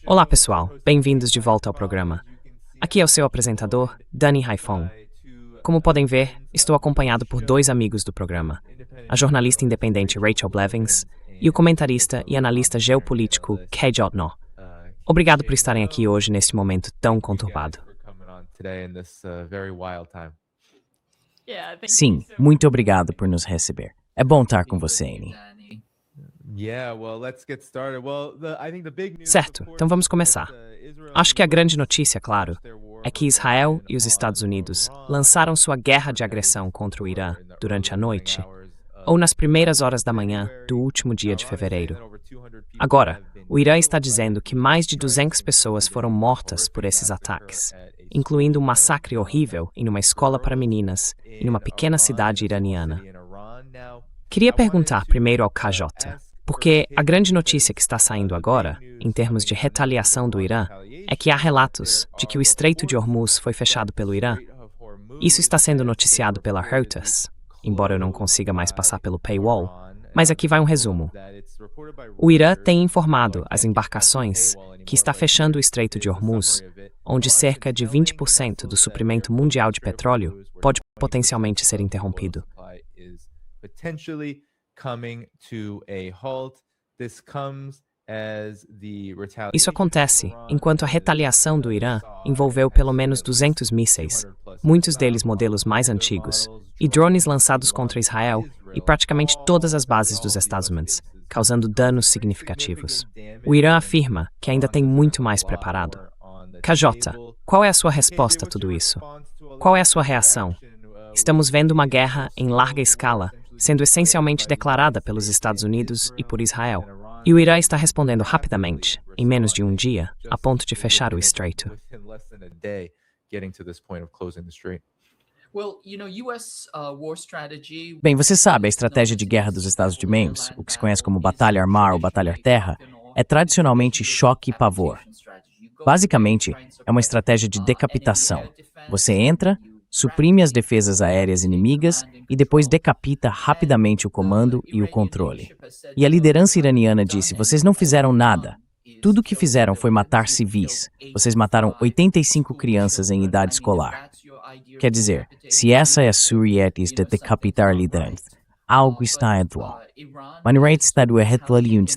Olá, pessoal. Bem-vindos de volta ao programa. Aqui é o seu apresentador, Danny Haifong. Como podem ver, estou acompanhado por dois amigos do programa, a jornalista independente Rachel Blevins e o comentarista e analista geopolítico Kejot No. Obrigado por estarem aqui hoje neste momento tão conturbado. Sim, muito obrigado por nos receber. É bom estar com você, Annie. Certo, então vamos começar. Acho que a grande notícia, claro, é que Israel e os Estados Unidos lançaram sua guerra de agressão contra o Irã durante a noite, ou nas primeiras horas da manhã do último dia de fevereiro. Agora, o Irã está dizendo que mais de 200 pessoas foram mortas por esses ataques, incluindo um massacre horrível em uma escola para meninas em uma pequena cidade iraniana. Queria perguntar primeiro ao KJ, porque a grande notícia que está saindo agora, em termos de retaliação do Irã, é que há relatos de que o Estreito de Hormuz foi fechado pelo Irã. Isso está sendo noticiado pela Reuters, embora eu não consiga mais passar pelo paywall, mas aqui vai um resumo. O Irã tem informado as embarcações que está fechando o Estreito de Hormuz, onde cerca de 20% do suprimento mundial de petróleo pode potencialmente ser interrompido. Isso acontece enquanto a retaliação do Irã envolveu pelo menos 200 mísseis, muitos deles modelos mais antigos, e drones lançados contra Israel e praticamente todas as bases dos Estados Unidos, causando danos significativos. O Irã afirma que ainda tem muito mais preparado. KJ, qual é a sua resposta a tudo isso? Qual é a sua reação? Estamos vendo uma guerra em larga escala sendo essencialmente declarada pelos Estados Unidos e por Israel. E o Irã está respondendo rapidamente, em menos de um dia, a ponto de fechar o estreito. Bem, você sabe, a estratégia de guerra dos Estados Unidos, o que se conhece como batalha ar-mar ou batalha ar-terra, é tradicionalmente choque e pavor. Basicamente, é uma estratégia de decapitação. Você entra, suprime as defesas aéreas inimigas e depois decapita rapidamente o comando e o controle. E a liderança iraniana disse: vocês não fizeram nada. Tudo o que fizeram foi matar civis. Vocês mataram 85 crianças em idade escolar. Quer dizer, se essa é a sua ideia de decapitar liderança, algo está errado. Maneiras Estado é retaliante.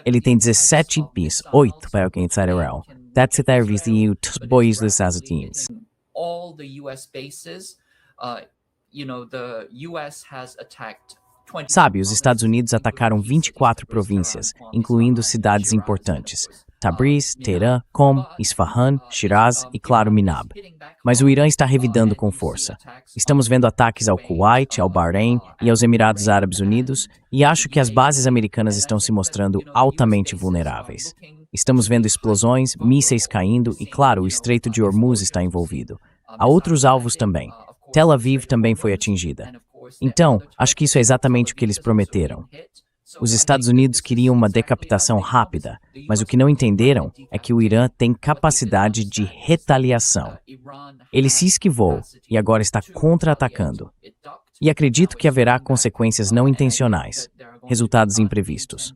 Ele tem 17 bis, 8 para quem está errado. That's it, everything os bois dos Estados Unidos. All the US bases, the US has attacked 20. Sabe, os Estados Unidos atacaram 24 províncias, incluindo cidades importantes: Tabriz, Teherã, Qom, Isfahan, Shiraz e, claro, Minab. Mas o Irã está revidando com força. Estamos vendo ataques ao Kuwait, ao Bahrein e aos Emirados Árabes Unidos, e acho que as bases americanas estão se mostrando altamente vulneráveis. Estamos vendo explosões, mísseis caindo e, claro, o Estreito de Hormuz está envolvido. Há outros alvos também. Tel Aviv também foi atingida. Então, acho que isso é exatamente o que eles prometeram. Os Estados Unidos queriam uma decapitação rápida, mas o que não entenderam é que o Irã tem capacidade de retaliação. Ele se esquivou e agora está contra-atacando. E acredito que haverá consequências não intencionais, resultados imprevistos.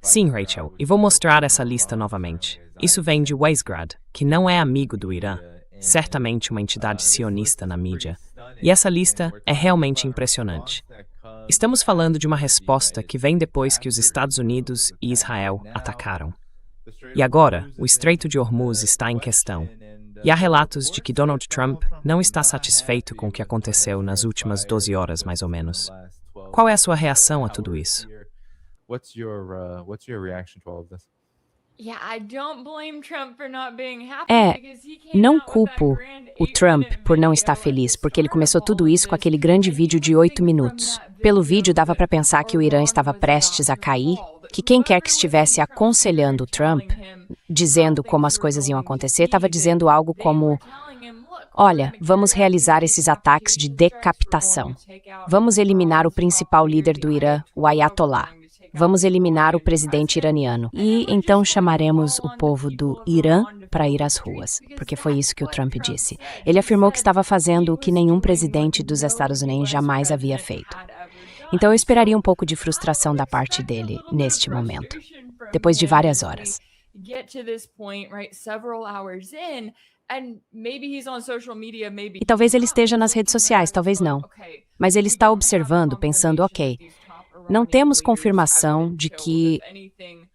Sim, Rachel, e vou mostrar essa lista novamente. Isso vem de Waisgrad, que não é amigo do Irã, certamente uma entidade sionista na mídia. E essa lista é realmente impressionante. Estamos falando de uma resposta que vem depois que os Estados Unidos e Israel atacaram. E agora, o Estreito de Hormuz está em questão. E há relatos de que Donald Trump não está satisfeito com o que aconteceu nas últimas 12 horas, mais ou menos. Qual é a sua reação a tudo isso? Não culpo o Trump por não estar feliz, porque ele começou tudo isso com aquele grande vídeo de 8 minutos. Pelo vídeo, dava para pensar que o Irã estava prestes a cair, que quem quer que estivesse aconselhando o Trump, dizendo como as coisas iam acontecer, estava dizendo algo como: olha, vamos realizar esses ataques de decapitação. Vamos eliminar o principal líder do Irã, o Ayatollah. vamos eliminar o presidente iraniano. E então chamaremos o povo do Irã para ir às ruas, porque foi isso que o Trump disse. Ele afirmou que estava fazendo o que nenhum presidente dos Estados Unidos jamais havia feito. Então eu esperaria um pouco de frustração da parte dele neste momento, depois de várias horas. E talvez ele esteja nas redes sociais, talvez não. Mas ele está observando, pensando, ok, não temos confirmação de que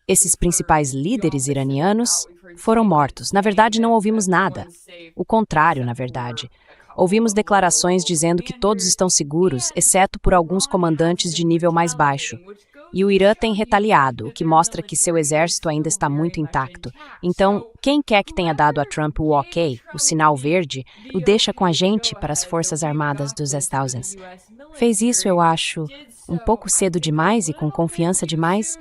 esses principais líderes iranianos foram mortos. Na verdade, não ouvimos nada. O contrário, na verdade. Ouvimos declarações dizendo que todos estão seguros, exceto por alguns comandantes de nível mais baixo. E o Irã tem retaliado, o que mostra que seu exército ainda está muito intacto. Então, quem quer que tenha dado a Trump o ok, o sinal verde, o deixa com a gente para as Forças Armadas dos Estados Unidos. Fez isso, eu acho, um pouco cedo demais e com confiança demais,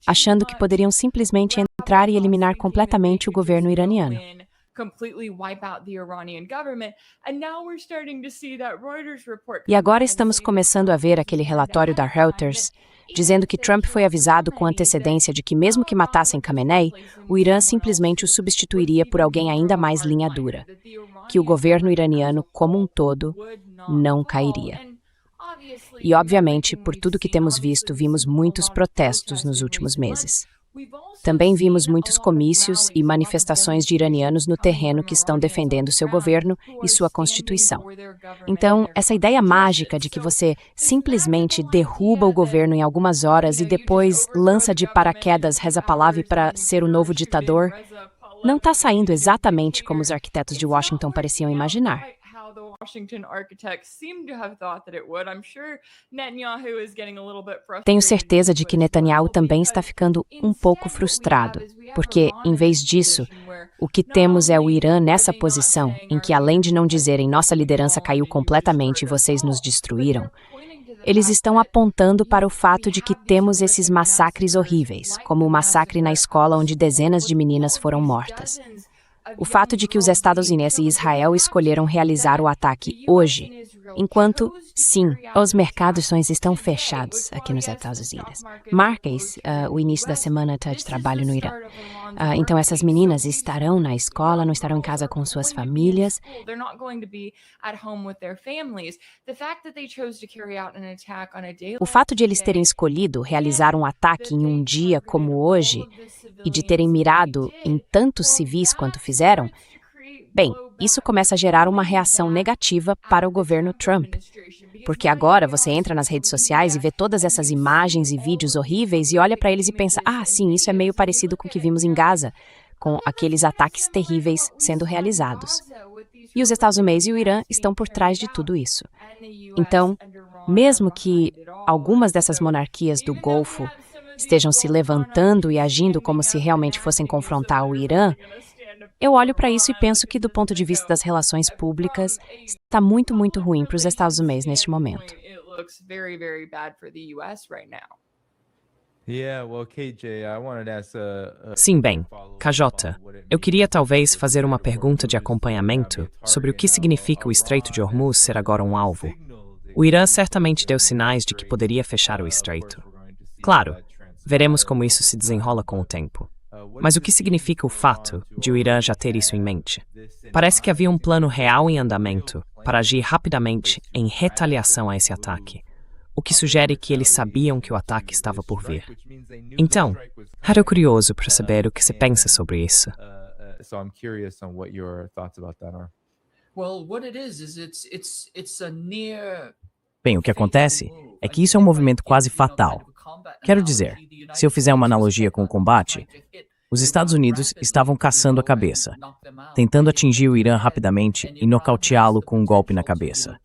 achando que poderiam simplesmente entrar e eliminar completamente o governo iraniano. E agora estamos começando a ver aquele relatório da Reuters dizendo que Trump foi avisado com antecedência de que mesmo que matassem Khamenei, o Irã simplesmente o substituiria por alguém ainda mais linha dura, que o governo iraniano como um todo não cairia. E, obviamente, por tudo que temos visto, vimos muitos protestos nos últimos meses. Também vimos muitos comícios e manifestações de iranianos no terreno que estão defendendo seu governo e sua constituição. Então, essa ideia mágica de que você simplesmente derruba o governo em algumas horas e depois lança de paraquedas Reza Pahlavi para ser o novo ditador, não está saindo exatamente como os arquitetos de Washington pareciam imaginar. Tenho certeza de que Netanyahu também está ficando um pouco frustrado, porque, em vez disso, o que temos é o Irã nessa posição, em que além de não dizerem nossa liderança caiu completamente e vocês nos destruíram, eles estão apontando para o fato de que temos esses massacres horríveis, como o massacre na escola onde dezenas de meninas foram mortas. O fato de que os Estados Unidos e Israel escolheram realizar o ataque hoje, enquanto, sim, os mercados estão fechados aqui nos Estados Unidos. Marquem o início da semana de trabalho no Irã. Então, essas meninas estarão na escola, não estarão em casa com suas famílias. O fato de eles terem escolhido realizar um ataque em um dia como hoje e de terem mirado em tantos civis quanto fizeram, bem, isso começa a gerar uma reação negativa para o governo Trump. Porque agora você entra nas redes sociais e vê todas essas imagens e vídeos horríveis e olha para eles e pensa, sim, isso é meio parecido com o que vimos em Gaza, com aqueles ataques terríveis sendo realizados. E os Estados Unidos e o Irã estão por trás de tudo isso. Então, mesmo que algumas dessas monarquias do Golfo estejam se levantando e agindo como se realmente fossem confrontar o Irã, eu olho para isso e penso que, do ponto de vista das relações públicas, está muito, muito ruim para os Estados Unidos neste momento. Sim, bem, KJ, eu queria talvez fazer uma pergunta de acompanhamento sobre o que significa o Estreito de Hormuz ser agora um alvo. O Irã certamente deu sinais de que poderia fechar o estreito. Claro, veremos como isso se desenrola com o tempo. Mas o que significa o fato de o Irã já ter isso em mente? Parece que havia um plano real em andamento para agir rapidamente em retaliação a esse ataque, o que sugere que eles sabiam que o ataque estava por vir. Então, era curioso para saber o que você pensa sobre isso. Bem, o que acontece é que isso é um movimento quase fatal. Quero dizer, se eu fizer uma analogia com o combate, os Estados Unidos estavam caçando a cabeça, tentando atingir o Irã rapidamente e nocauteá-lo com um golpe na cabeça.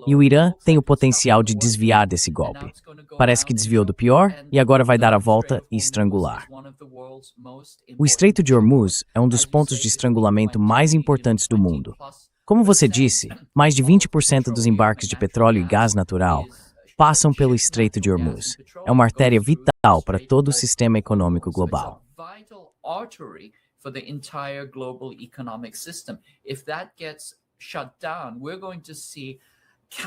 E o Irã tem o potencial de desviar desse golpe. Parece que desviou do pior e agora vai dar a volta e estrangular. O Estreito de Hormuz é um dos pontos de estrangulamento mais importantes do mundo. Como você disse, mais de 20% dos embarques de petróleo e gás natural passam pelo Estreito de Hormuz. É uma artéria vital para todo o sistema econômico global.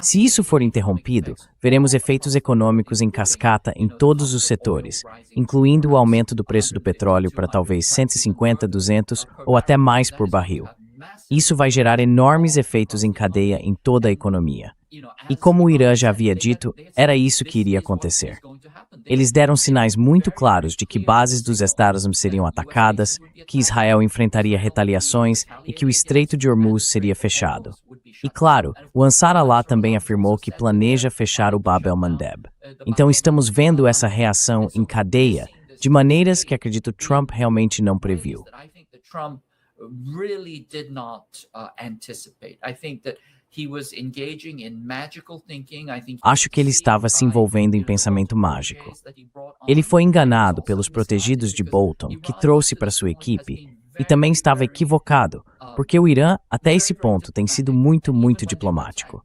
Se isso for interrompido, veremos efeitos econômicos em cascata em todos os setores, incluindo o aumento do preço do petróleo para talvez 150, 200 ou até mais por barril. Isso vai gerar enormes efeitos em cadeia em toda a economia. E como o Irã já havia dito, era isso que iria acontecer. Eles deram sinais muito claros de que bases dos Estados Unidos seriam atacadas, que Israel enfrentaria retaliações e que o Estreito de Hormuz seria fechado. E claro, o Ansar Allah também afirmou que planeja fechar o Bab el-Mandeb. Então estamos vendo essa reação em cadeia, de maneiras que acredito Trump realmente não previu. Acho que ele estava se envolvendo em pensamento mágico. Ele foi enganado pelos protegidos de Bolton, que trouxe para sua equipe, e também estava equivocado, porque o Irã, até esse ponto, tem sido muito diplomático.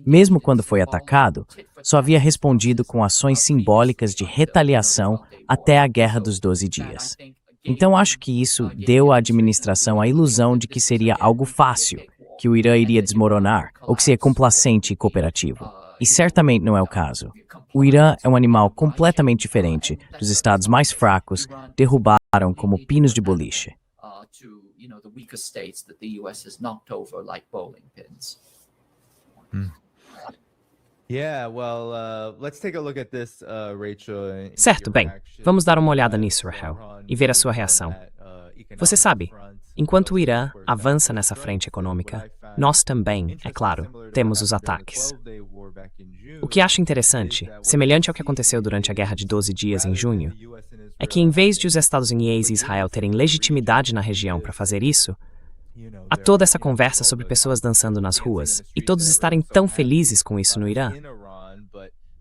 Mesmo quando foi atacado, só havia respondido com ações simbólicas de retaliação até a Guerra dos 12 Dias. Então acho que isso deu à administração a ilusão de que seria algo fácil, que o Irã iria desmoronar, ou que seria complacente e cooperativo. E certamente não é o caso. O Irã é um animal completamente diferente dos estados mais fracos, derrubaram como pinos de boliche. Certo, bem, vamos dar uma olhada nisso, Rahel, e ver a sua reação. Você sabe, enquanto o Irã avança nessa frente econômica, nós também, é claro, temos os ataques. O que acho interessante, semelhante ao que aconteceu durante a Guerra de 12 Dias em junho, é que em vez de os Estados Unidos e Israel terem legitimidade na região para fazer isso, há toda essa conversa sobre pessoas dançando nas ruas e todos estarem tão felizes com isso no Irã.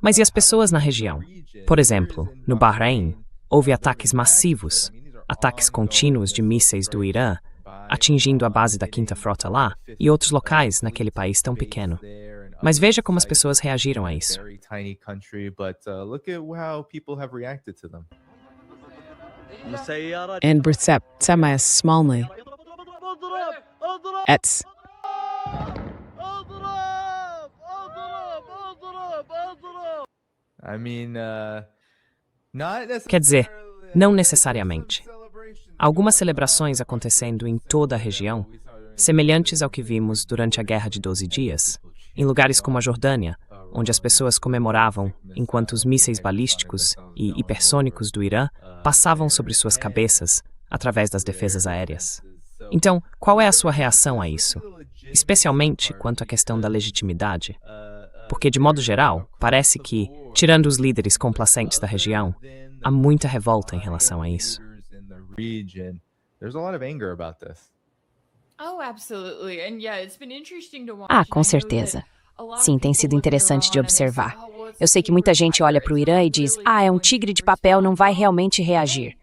Mas e as pessoas na região? Por exemplo, no Bahrein, houve ataques massivos, ataques contínuos de mísseis do Irã, atingindo a base da Quinta Frota lá e outros locais naquele país tão pequeno. Mas veja como as pessoas reagiram a isso. And Britsep Tsama Smalny. Ets. Quer dizer, não necessariamente. Algumas celebrações acontecendo em toda a região, semelhantes ao que vimos durante a Guerra de 12 Dias, em lugares como a Jordânia, onde as pessoas comemoravam enquanto os mísseis balísticos e hipersônicos do Irã passavam sobre suas cabeças através das defesas aéreas. Então, qual é a sua reação a isso? Especialmente quanto à questão da legitimidade? Porque, de modo geral, parece que, tirando os líderes complacentes da região, há muita revolta em relação a isso. Ah, com certeza. Sim, tem sido interessante de observar. Eu sei que muita gente olha para o Irã e diz, é um tigre de papel, não vai realmente reagir.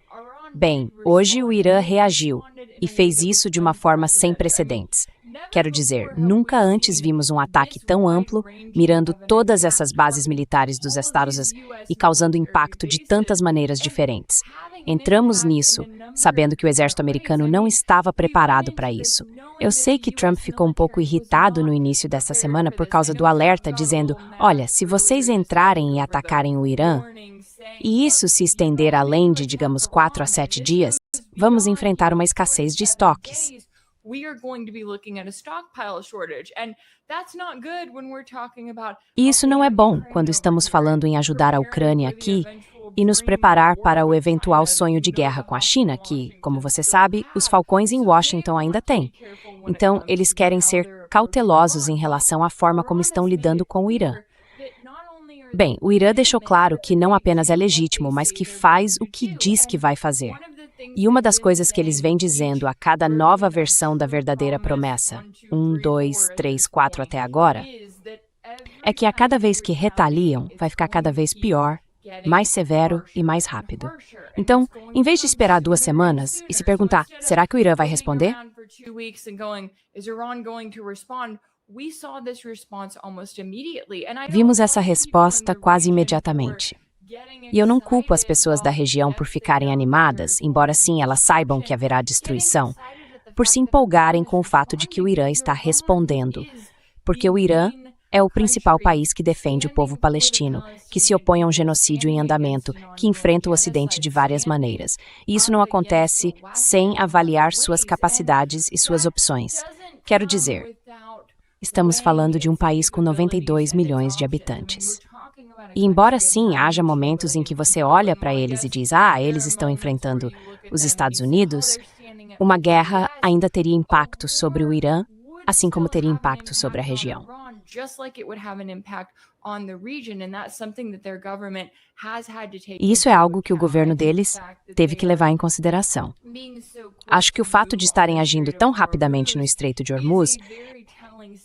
Bem, hoje o Irã reagiu e fez isso de uma forma sem precedentes. Quero dizer, nunca antes vimos um ataque tão amplo, mirando todas essas bases militares dos Estados Unidos e causando impacto de tantas maneiras diferentes. Entramos nisso, sabendo que o exército americano não estava preparado para isso. Eu sei que Trump ficou um pouco irritado no início dessa semana por causa do alerta, dizendo, olha, se vocês entrarem e atacarem o Irã, e isso se estender além de, digamos, 4 a 7 dias, vamos enfrentar uma escassez de estoques. E isso não é bom quando estamos falando em ajudar a Ucrânia aqui e nos preparar para o eventual sonho de guerra com a China, que, como você sabe, os falcões em Washington ainda têm. Então, eles querem ser cautelosos em relação à forma como estão lidando com o Irã. Bem, o Irã deixou claro que não apenas é legítimo, mas que faz o que diz que vai fazer. E uma das coisas que eles vêm dizendo a cada nova versão da verdadeira promessa, 1, 2, 3, 4 até agora, é que a cada vez que retaliam, vai ficar cada vez pior, mais severo e mais rápido. Então, em vez de esperar 2 semanas e se perguntar, será que o Irã vai responder? Vimos essa resposta quase imediatamente. E eu não culpo as pessoas da região por ficarem animadas, embora sim elas saibam que haverá destruição, por se empolgarem com o fato de que o Irã está respondendo. Porque o Irã é o principal país que defende o povo palestino, que se opõe a um genocídio em andamento, que enfrenta o Ocidente de várias maneiras. E isso não acontece sem avaliar suas capacidades e suas opções. Quero dizer, estamos falando de um país com 92 milhões de habitantes. E embora sim haja momentos em que você olha para eles e diz, eles estão enfrentando os Estados Unidos, uma guerra ainda teria impacto sobre o Irã, assim como teria impacto sobre a região. E isso é algo que o governo deles teve que levar em consideração. Acho que o fato de estarem agindo tão rapidamente no Estreito de Hormuz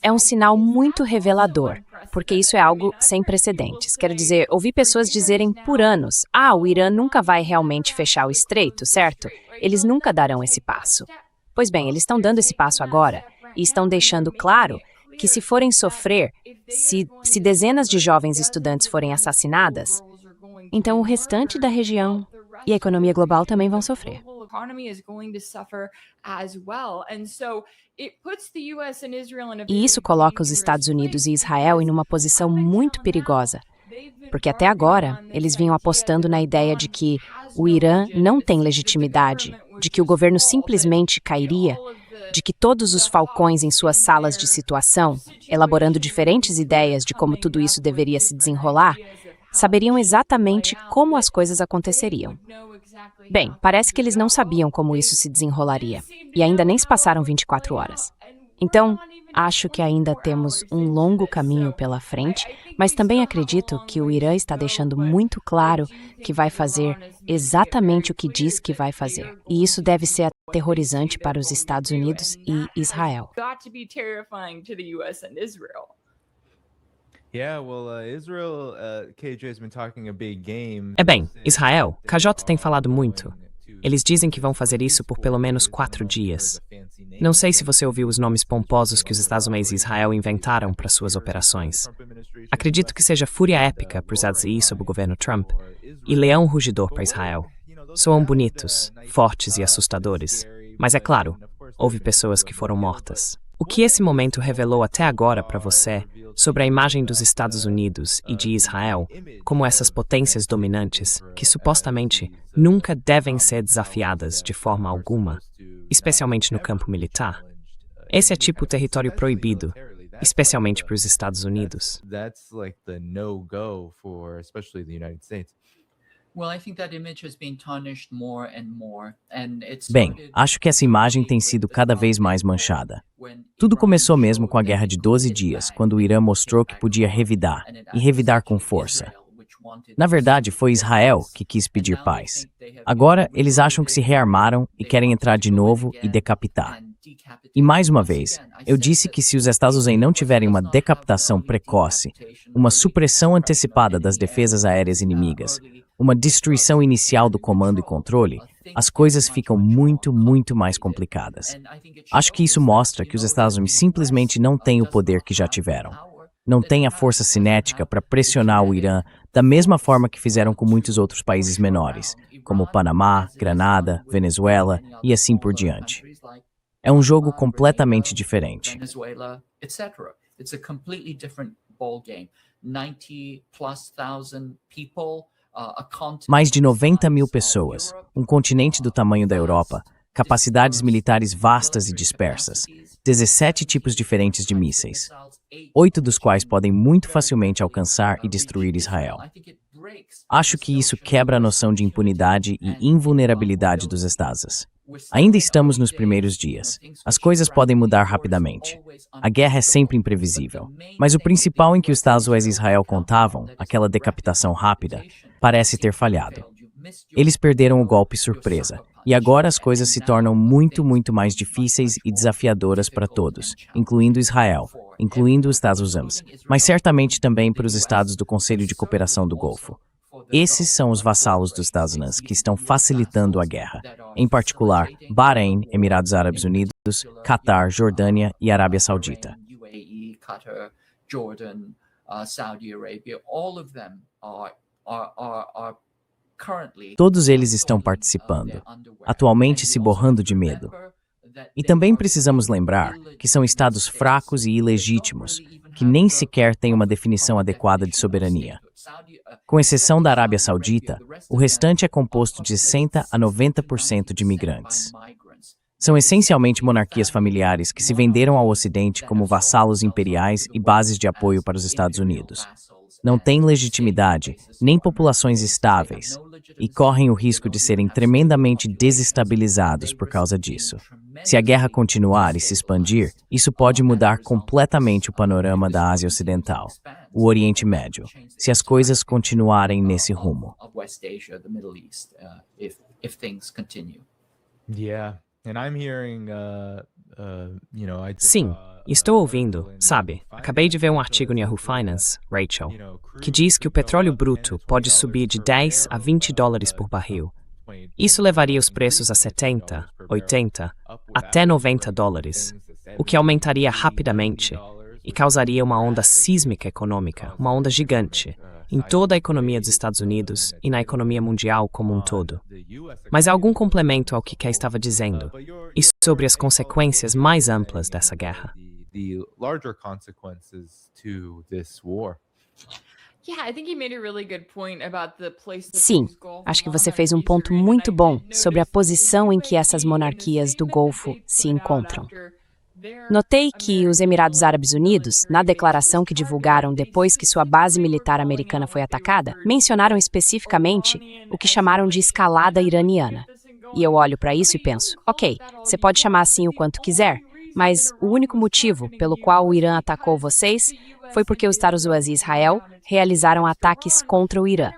é um sinal muito revelador, porque isso é algo sem precedentes. Quero dizer, ouvi pessoas dizerem por anos, o Irã nunca vai realmente fechar o estreito, certo? Eles nunca darão esse passo. Pois bem, eles estão dando esse passo agora e estão deixando claro que se forem sofrer, se dezenas de jovens estudantes forem assassinadas, então o restante da região e a economia global também vão sofrer. E isso coloca os Estados Unidos e Israel em uma posição muito perigosa, porque até agora eles vinham apostando na ideia de que o Irã não tem legitimidade, de que o governo simplesmente cairia, de que todos os falcões em suas salas de situação, elaborando diferentes ideias de como tudo isso deveria se desenrolar, saberiam exatamente como as coisas aconteceriam. Bem, parece que eles não sabiam como isso se desenrolaria, e ainda nem se passaram 24 horas. Então, acho que ainda temos um longo caminho pela frente, mas também acredito que o Irã está deixando muito claro que vai fazer exatamente o que diz que vai fazer. E isso deve ser aterrorizante para os Estados Unidos e Israel. Israel, KJ tem falado muito. Eles dizem que vão fazer isso por pelo menos 4 dias. Não sei se você ouviu os nomes pomposos que os Estados Unidos e Israel inventaram para suas operações. Acredito que seja fúria épica para os Estados Unidos sob o governo Trump e leão rugidor para Israel. Soam bonitos, fortes e assustadores. Mas é claro, houve pessoas que foram mortas. O que esse momento revelou até agora para você sobre a imagem dos Estados Unidos e de Israel como essas potências dominantes que supostamente nunca devem ser desafiadas de forma alguma, especialmente no campo militar? Esse é tipo território proibido, especialmente para os Estados Unidos. Bem, acho que essa imagem tem sido cada vez mais manchada. Tudo começou mesmo com a Guerra de 12 Dias, quando o Irã mostrou que podia revidar, e revidar com força. Na verdade, foi Israel que quis pedir paz. Agora, eles acham que se rearmaram e querem entrar de novo e decapitar. E mais uma vez, eu disse que se os Estados Unidos não tiverem uma decapitação precoce, uma supressão antecipada das defesas aéreas inimigas, uma destruição inicial do comando e controle, as coisas ficam muito, muito mais complicadas. Acho que isso mostra que os Estados Unidos simplesmente não têm o poder que já tiveram. Não têm a força cinética para pressionar o Irã da mesma forma que fizeram com muitos outros países menores, como Panamá, Granada, Venezuela e assim por diante. É um jogo completamente diferente. Mais de 90 mil pessoas, um continente do tamanho da Europa, capacidades militares vastas e dispersas, 17 tipos diferentes de mísseis, 8 dos quais podem muito facilmente alcançar e destruir Israel. Acho que isso quebra a noção de impunidade e invulnerabilidade dos Estados. Ainda estamos nos primeiros dias. As coisas podem mudar rapidamente. A guerra é sempre imprevisível. Mas o principal em que os Estados Unidos e Israel contavam, aquela decapitação rápida, parece ter falhado. Eles perderam o golpe surpresa, e agora as coisas se tornam muito, muito mais difíceis e desafiadoras para todos, incluindo Israel, incluindo os Estados Unidos, mas certamente também para os estados do Conselho de Cooperação do Golfo. Esses são os vassalos dos Estados Unidos que estão facilitando a guerra, em particular Bahrein, Emirados Árabes Unidos, Catar, Jordânia e Arábia Saudita. Todos eles estão participando, atualmente se borrando de medo. E também precisamos lembrar que são estados fracos e ilegítimos, que nem sequer têm uma definição adequada de soberania. Com exceção da Arábia Saudita, o restante é composto de 60% a 90% de imigrantes. São essencialmente monarquias familiares que se venderam ao Ocidente como vassalos imperiais e bases de apoio para os Estados Unidos. Não têm legitimidade, nem populações estáveis, e correm o risco de serem tremendamente desestabilizados por causa disso. Se a guerra continuar e se expandir, isso pode mudar completamente o panorama da Ásia Ocidental, o Oriente Médio, se as coisas continuarem nesse rumo. Sim, estou ouvindo, sabe? Acabei de ver um artigo no Yahoo Finance, Rachel, que diz que o petróleo bruto pode subir de 10 a 20 dólares por barril. Isso levaria os preços a 70, 80, até 90 dólares, o que aumentaria rapidamente e causaria uma onda sísmica econômica, uma onda gigante, em toda a economia dos Estados Unidos e na economia mundial como um todo. Mas há algum complemento ao que Kay estava dizendo, e sobre as consequências mais amplas dessa guerra. Sim, acho que você fez um ponto muito bom sobre a posição em que essas monarquias do Golfo se encontram. Notei que os Emirados Árabes Unidos, na declaração que divulgaram depois que sua base militar americana foi atacada, mencionaram especificamente o que chamaram de escalada iraniana. E eu olho para isso e penso, ok, você pode chamar assim o quanto quiser, mas o único motivo pelo qual o Irã atacou vocês foi porque os Estados Unidos e Israel realizaram ataques contra o Irã.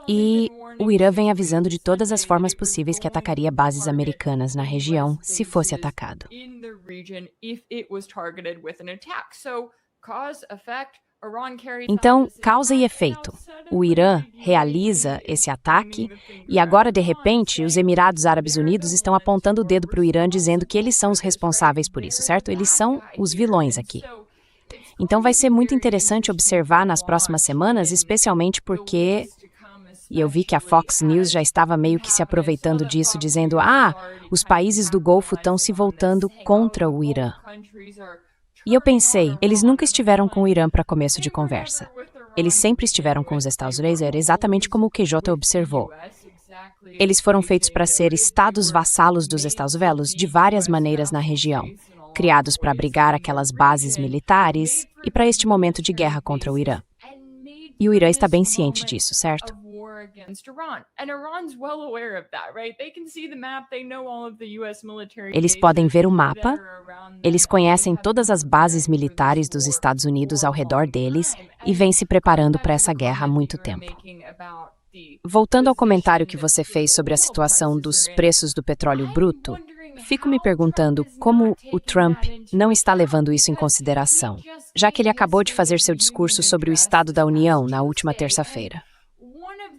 E o Irã vem avisando de todas as formas possíveis que atacaria bases americanas na região se fosse atacado. Então, causa e efeito. O Irã realiza esse ataque e agora, de repente, os Emirados Árabes Unidos estão apontando o dedo para o Irã dizendo que eles são os responsáveis por isso, certo? Eles são os vilões aqui. Então vai ser muito interessante observar nas próximas semanas, especialmente porque... E eu vi que a Fox News já estava meio que se aproveitando disso, dizendo, os países do Golfo estão se voltando contra o Irã. E eu pensei, eles nunca estiveram com o Irã para começo de conversa. Eles sempre estiveram com os Estados Unidos, era exatamente como o QJ observou. Eles foram feitos para ser estados vassalos dos Estados Unidos de várias maneiras na região, criados para abrigar aquelas bases militares e para este momento de guerra contra o Irã. E o Irã está bem ciente disso, certo? Eles podem ver o mapa, eles conhecem todas as bases militares dos Estados Unidos ao redor deles e vêm se preparando para essa guerra há muito tempo. Voltando ao comentário que você fez sobre a situação dos preços do petróleo bruto, fico me perguntando como o Trump não está levando isso em consideração, já que ele acabou de fazer seu discurso sobre o Estado da União na última terça-feira.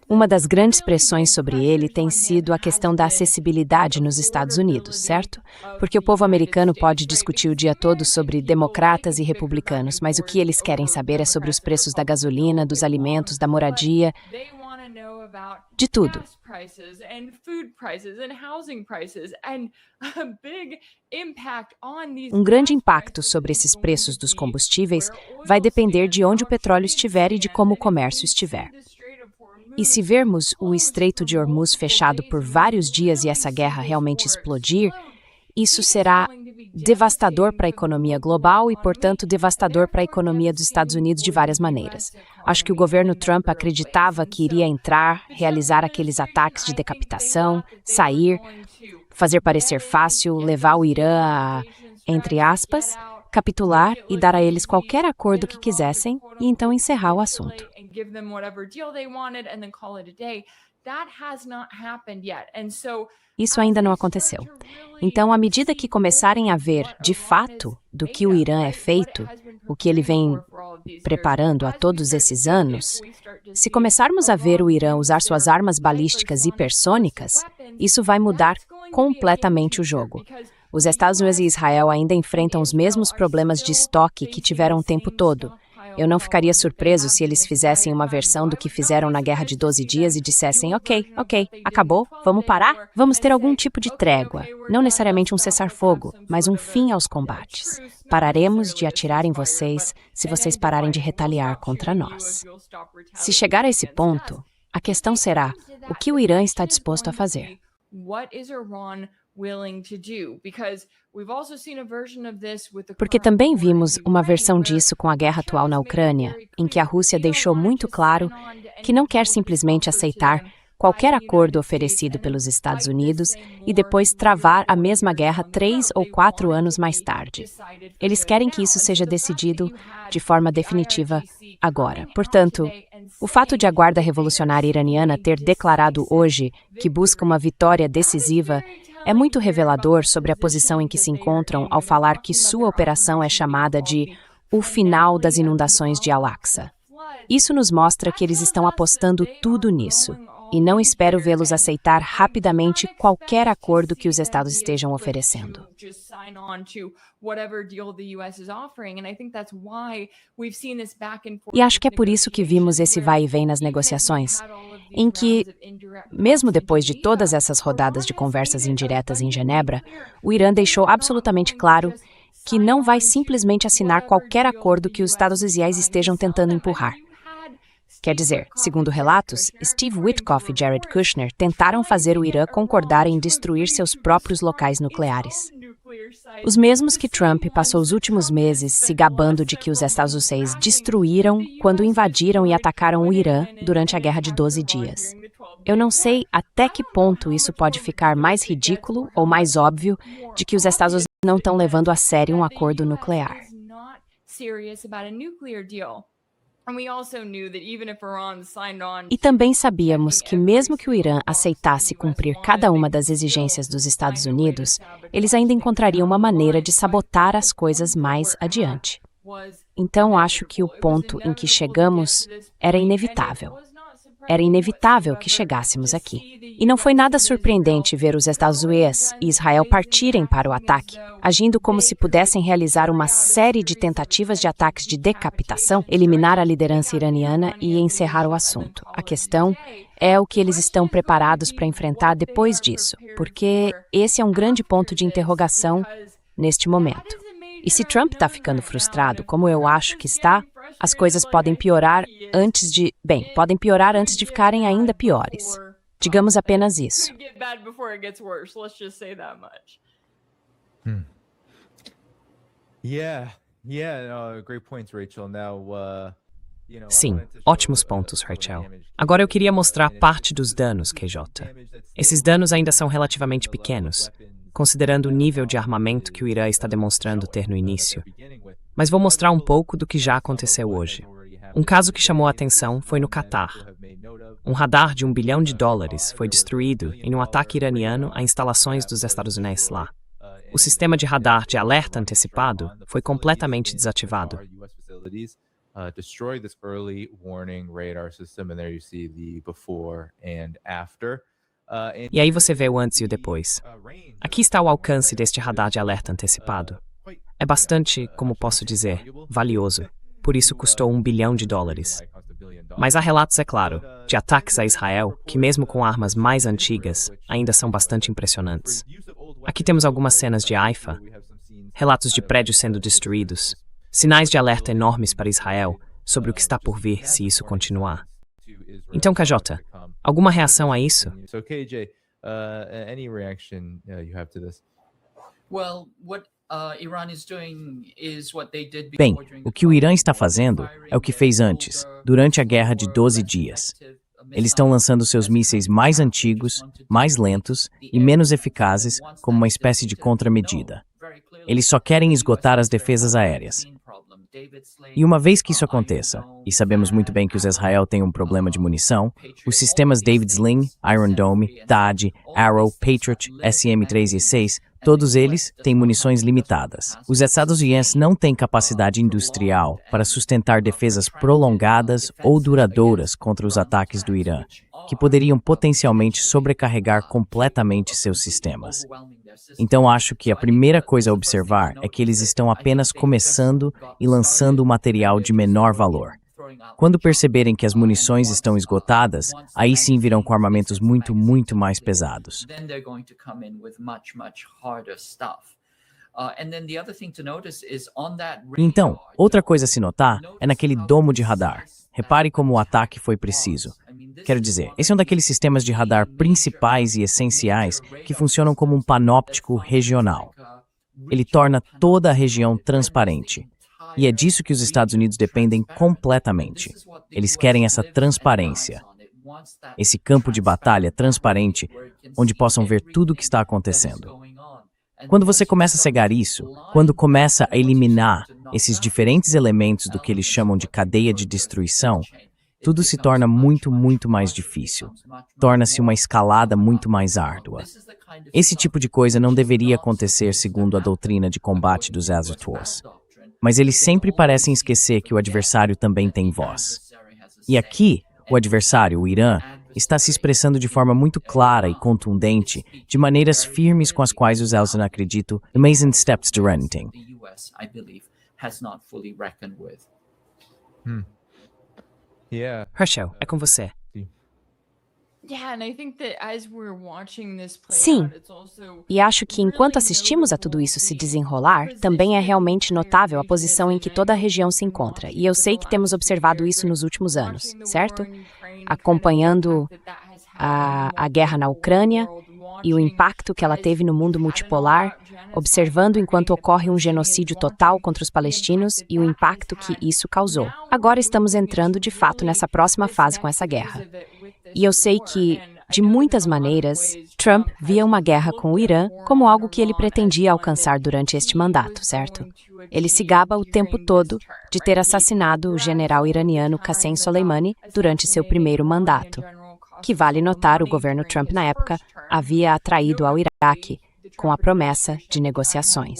Uma das grandes pressões sobre ele tem sido a questão da acessibilidade nos Estados Unidos, certo? Porque o povo americano pode discutir o dia todo sobre democratas e republicanos, mas o que eles querem saber é sobre os preços da gasolina, dos alimentos, da moradia, de tudo. Um grande impacto sobre esses preços dos combustíveis vai depender de onde o petróleo estiver e de como o comércio estiver. E se vermos o Estreito de Hormuz fechado por vários dias e essa guerra realmente explodir, isso será devastador para a economia global e, portanto, devastador para a economia dos Estados Unidos de várias maneiras. Acho que o governo Trump acreditava que iria entrar, realizar aqueles ataques de decapitação, sair, fazer parecer fácil, levar o Irã a, entre aspas, capitular e dar a eles qualquer acordo que quisessem e então encerrar o assunto. Isso ainda não aconteceu. Então, à medida que começarem a ver, de fato, do que o Irã é feito, o que ele vem preparando há todos esses anos, se começarmos a ver o Irã usar suas armas balísticas hipersônicas, isso vai mudar completamente o jogo. Os Estados Unidos e Israel ainda enfrentam os mesmos problemas de estoque que tiveram o tempo todo. Eu não ficaria surpreso se eles fizessem uma versão do que fizeram na Guerra de 12 Dias e dissessem, ok, acabou, vamos parar? Vamos ter algum tipo de trégua, não necessariamente um cessar-fogo, mas um fim aos combates. Pararemos de atirar em vocês se vocês pararem de retaliar contra nós. Se chegar a esse ponto, a questão será, o que o Irã está disposto a fazer? Porque também vimos uma versão disso com a guerra atual na Ucrânia, em que a Rússia deixou muito claro que não quer simplesmente aceitar qualquer acordo oferecido pelos Estados Unidos e depois travar a mesma guerra 3 ou 4 anos mais tarde. Eles querem que isso seja decidido de forma definitiva agora. Portanto, o fato de a Guarda Revolucionária Iraniana ter declarado hoje que busca uma vitória decisiva é muito revelador sobre a posição em que se encontram ao falar que sua operação é chamada de o final das inundações de Al-Aqsa. Isso nos mostra que eles estão apostando tudo nisso. E não espero vê-los aceitar rapidamente qualquer acordo que os Estados estejam oferecendo. E acho que é por isso que vimos esse vai e vem nas negociações, em que, mesmo depois de todas essas rodadas de conversas indiretas em Genebra, o Irã deixou absolutamente claro que não vai simplesmente assinar qualquer acordo que os Estados Unidos estejam tentando empurrar. Quer dizer, segundo relatos, Steve Witkoff e Jared Kushner tentaram fazer o Irã concordar em destruir seus próprios locais nucleares. Os mesmos que Trump passou os últimos meses se gabando de que os Estados Unidos destruíram quando invadiram e atacaram o Irã durante a Guerra de 12 Dias. Eu não sei até que ponto isso pode ficar mais ridículo ou mais óbvio de que os Estados Unidos não estão levando a sério um acordo nuclear. E também sabíamos que mesmo que o Irã aceitasse cumprir cada uma das exigências dos Estados Unidos, eles ainda encontrariam uma maneira de sabotar as coisas mais adiante. Então acho que o ponto em que chegamos era inevitável. Era inevitável que chegássemos aqui. E não foi nada surpreendente ver os Estados Unidos e Israel partirem para o ataque, agindo como se pudessem realizar uma série de tentativas de ataques de decapitação, eliminar a liderança iraniana e encerrar o assunto. A questão é o que eles estão preparados para enfrentar depois disso, porque esse é um grande ponto de interrogação neste momento. E se Trump está ficando frustrado, como eu acho que está, as coisas podem piorar antes de ficarem ainda piores. Digamos apenas isso. Sim, ótimos pontos, Rachel. Agora eu queria mostrar parte dos danos, QJ. Esses danos ainda são relativamente pequenos, considerando o nível de armamento que o Irã está demonstrando ter no início. Mas vou mostrar um pouco do que já aconteceu hoje. Um caso que chamou a atenção foi no Catar. Um radar de $1 bilhão foi destruído em um ataque iraniano a instalações dos Estados Unidos lá. O sistema de radar de alerta antecipado foi completamente desativado. E aí você vê o antes e o depois. Aqui está o alcance deste radar de alerta antecipado. É bastante, como posso dizer, valioso. Por isso custou $1 bilhão. Mas há relatos, é claro, de ataques a Israel que, mesmo com armas mais antigas, ainda são bastante impressionantes. Aqui temos algumas cenas de Haifa, relatos de prédios sendo destruídos, sinais de alerta enormes para Israel sobre o que está por vir se isso continuar. Então, KJ, alguma reação a isso? Bem, o que o Irã está fazendo é o que fez antes, durante a Guerra de 12 Dias. Eles estão lançando seus mísseis mais antigos, mais lentos e menos eficazes como uma espécie de contramedida. Eles só querem esgotar as defesas aéreas. E uma vez que isso aconteça, e sabemos muito bem que os Israel têm um problema de munição, os sistemas David Sling, Iron Dome, THAAD, Arrow, Patriot, SM-3 e 6, todos eles têm munições limitadas. Os Estados Unidos não têm capacidade industrial para sustentar defesas prolongadas ou duradouras contra os ataques do Irã, que poderiam potencialmente sobrecarregar completamente seus sistemas. Então acho que a primeira coisa a observar é que eles estão apenas começando e lançando o material de menor valor. Quando perceberem que as munições estão esgotadas, aí sim virão com armamentos muito, muito mais pesados. Então, outra coisa a se notar é naquele domo de radar. Repare como o ataque foi preciso. Quero dizer, esse é um daqueles sistemas de radar principais e essenciais que funcionam como um panóptico regional. Ele torna toda a região transparente. E é disso que os Estados Unidos dependem completamente. Eles querem essa transparência. Esse campo de batalha transparente, onde possam ver tudo o que está acontecendo. Quando você começa a cegar isso, quando começa a eliminar esses diferentes elementos do que eles chamam de cadeia de destruição, tudo se torna muito, muito mais difícil. Torna-se uma escalada muito mais árdua. Esse tipo de coisa não deveria acontecer segundo a doutrina de combate dos Desert Wars. Mas eles sempre parecem esquecer que o adversário também tem voz. E aqui, o adversário, o Irã, está se expressando de forma muito clara e contundente, de maneiras firmes com as quais os Elson acreditam, amazing steps to renting. Herschel, é com você. Sim, e acho que enquanto assistimos a tudo isso se desenrolar, também é realmente notável a posição em que toda a região se encontra. E eu sei que temos observado isso nos últimos anos, certo? Acompanhando a guerra na Ucrânia e o impacto que ela teve no mundo multipolar, observando enquanto ocorre um genocídio total contra os palestinos e o impacto que isso causou. Agora estamos entrando, de fato, nessa próxima fase com essa guerra. E eu sei que, de muitas maneiras, Trump via uma guerra com o Irã como algo que ele pretendia alcançar durante este mandato, certo? Ele se gaba o tempo todo de ter assassinado o general iraniano Qassem Soleimani durante seu primeiro mandato, que, vale notar, o governo Trump na época havia atraído ao Iraque com a promessa de negociações.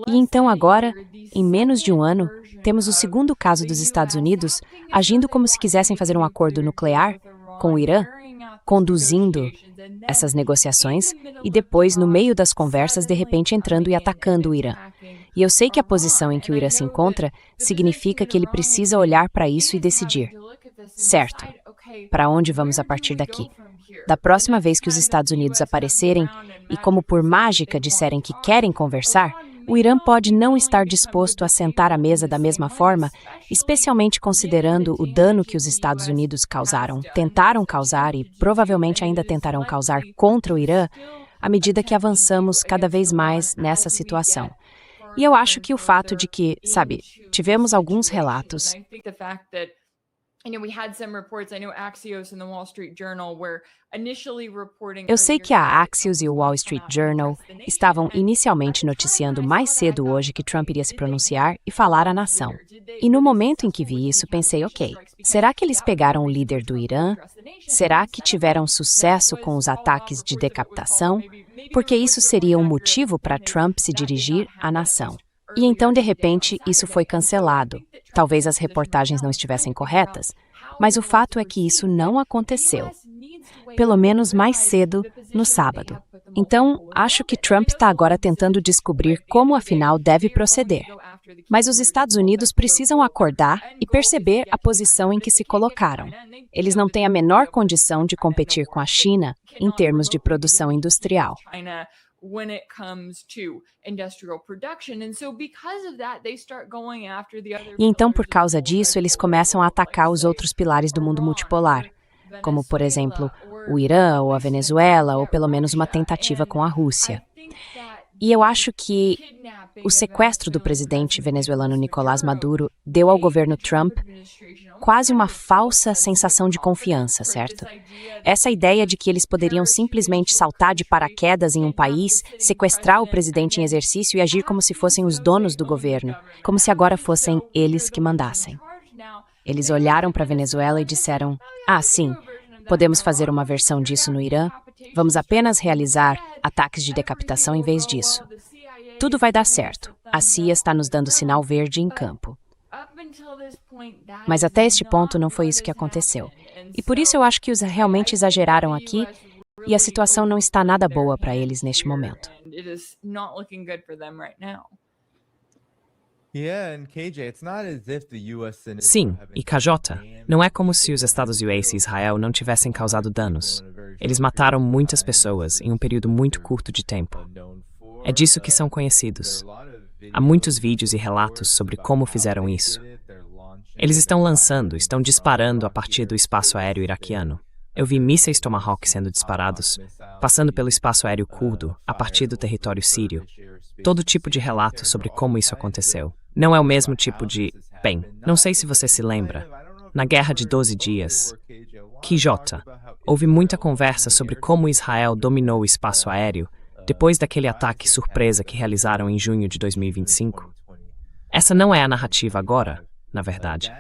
E então agora, em menos de um ano, temos o segundo caso dos Estados Unidos agindo como se quisessem fazer um acordo nuclear com o Irã, conduzindo essas negociações e depois, no meio das conversas, de repente entrando e atacando o Irã. E eu sei que a posição em que o Irã se encontra significa que ele precisa olhar para isso e decidir. Certo, para onde vamos a partir daqui? Da próxima vez que os Estados Unidos aparecerem e, como por mágica, disserem que querem conversar, o Irã pode não estar disposto a sentar à mesa da mesma forma, especialmente considerando o dano que os Estados Unidos tentaram causar e provavelmente ainda tentarão causar contra o Irã, à medida que avançamos cada vez mais nessa situação. E eu acho que o fato de que, tivemos alguns relatos. Eu sei que a Axios e o Wall Street Journal estavam inicialmente noticiando mais cedo hoje que Trump iria se pronunciar e falar à nação. E no momento em que vi isso, pensei, ok, será que eles pegaram o líder do Irã? Será que tiveram sucesso com os ataques de decapitação? Porque isso seria um motivo para Trump se dirigir à nação. E então, de repente, isso foi cancelado. Talvez as reportagens não estivessem corretas, mas o fato é que isso não aconteceu. Pelo menos mais cedo, no sábado. Então, acho que Trump está agora tentando descobrir como, afinal, deve proceder. Mas os Estados Unidos precisam acordar e perceber a posição em que se colocaram. Eles não têm a menor condição de competir com a China em termos de produção industrial. E então, por causa disso, eles começam a atacar os outros pilares do mundo multipolar, como, por exemplo, o Irã ou a Venezuela, ou pelo menos uma tentativa com a Rússia. E eu acho que o sequestro do presidente venezuelano Nicolás Maduro deu ao governo Trump quase uma falsa sensação de confiança, certo? Essa ideia de que eles poderiam simplesmente saltar de paraquedas em um país, sequestrar o presidente em exercício e agir como se fossem os donos do governo, como se agora fossem eles que mandassem. Eles olharam para a Venezuela e disseram, sim, podemos fazer uma versão disso no Irã, vamos apenas realizar ataques de decapitação em vez disso. Tudo vai dar certo. A CIA está nos dando sinal verde em campo. Mas até este ponto não foi isso que aconteceu. E por isso eu acho que os realmente exageraram aqui e a situação não está nada boa para eles neste momento. Sim, e KJ, não é como se os Estados Unidos e Israel não tivessem causado danos. Eles mataram muitas pessoas em um período muito curto de tempo. É disso que são conhecidos. Há muitos vídeos e relatos sobre como fizeram isso. Eles estão disparando a partir do espaço aéreo iraquiano. Eu vi mísseis Tomahawk sendo disparados, passando pelo espaço aéreo curdo, a partir do território sírio. Todo tipo de relato sobre como isso aconteceu. Não é o mesmo tipo de... Bem, não sei se você se lembra. Na Guerra de 12 Dias, KJ, houve muita conversa sobre como Israel dominou o espaço aéreo depois daquele ataque surpresa que realizaram em junho de 2025. Essa não é a narrativa agora, na verdade.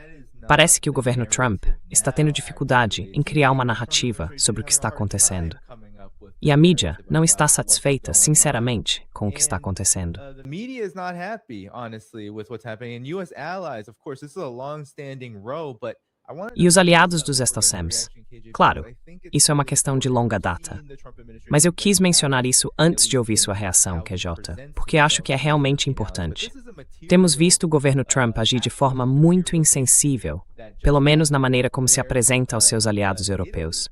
Parece que o governo Trump está tendo dificuldade em criar uma narrativa sobre o que está acontecendo. E a mídia não está satisfeita, sinceramente, com o que está acontecendo. E os aliados dos Estados. Claro, isso é uma questão de longa data. Mas eu quis mencionar isso antes de ouvir sua reação, KJ, porque acho que é realmente importante. Temos visto o governo Trump agir de forma muito insensível, pelo menos na maneira como se apresenta aos seus aliados europeus.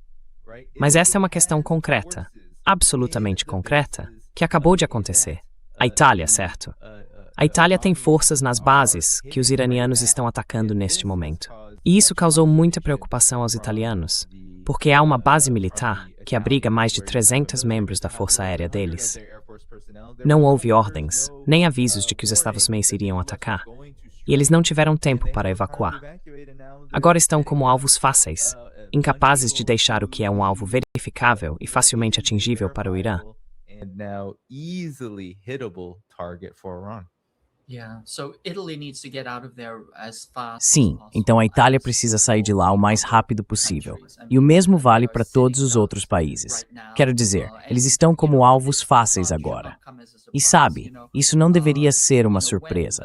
Mas essa é uma questão concreta, absolutamente concreta, que acabou de acontecer. A Itália, certo? A Itália tem forças nas bases que os iranianos estão atacando neste momento. E isso causou muita preocupação aos italianos, porque há uma base militar que abriga mais de 300 membros da força aérea deles. Não houve ordens, nem avisos de que os Estados Unidos iriam atacar, e eles não tiveram tempo para evacuar. Agora estão como alvos fáceis, incapazes de deixar o que é um alvo verificável e facilmente atingível para o Irã. Sim, então a Itália precisa sair de lá o mais rápido possível. E o mesmo vale para todos os outros países. Quero dizer, eles estão como alvos fáceis agora. E sabe, isso não deveria ser uma surpresa.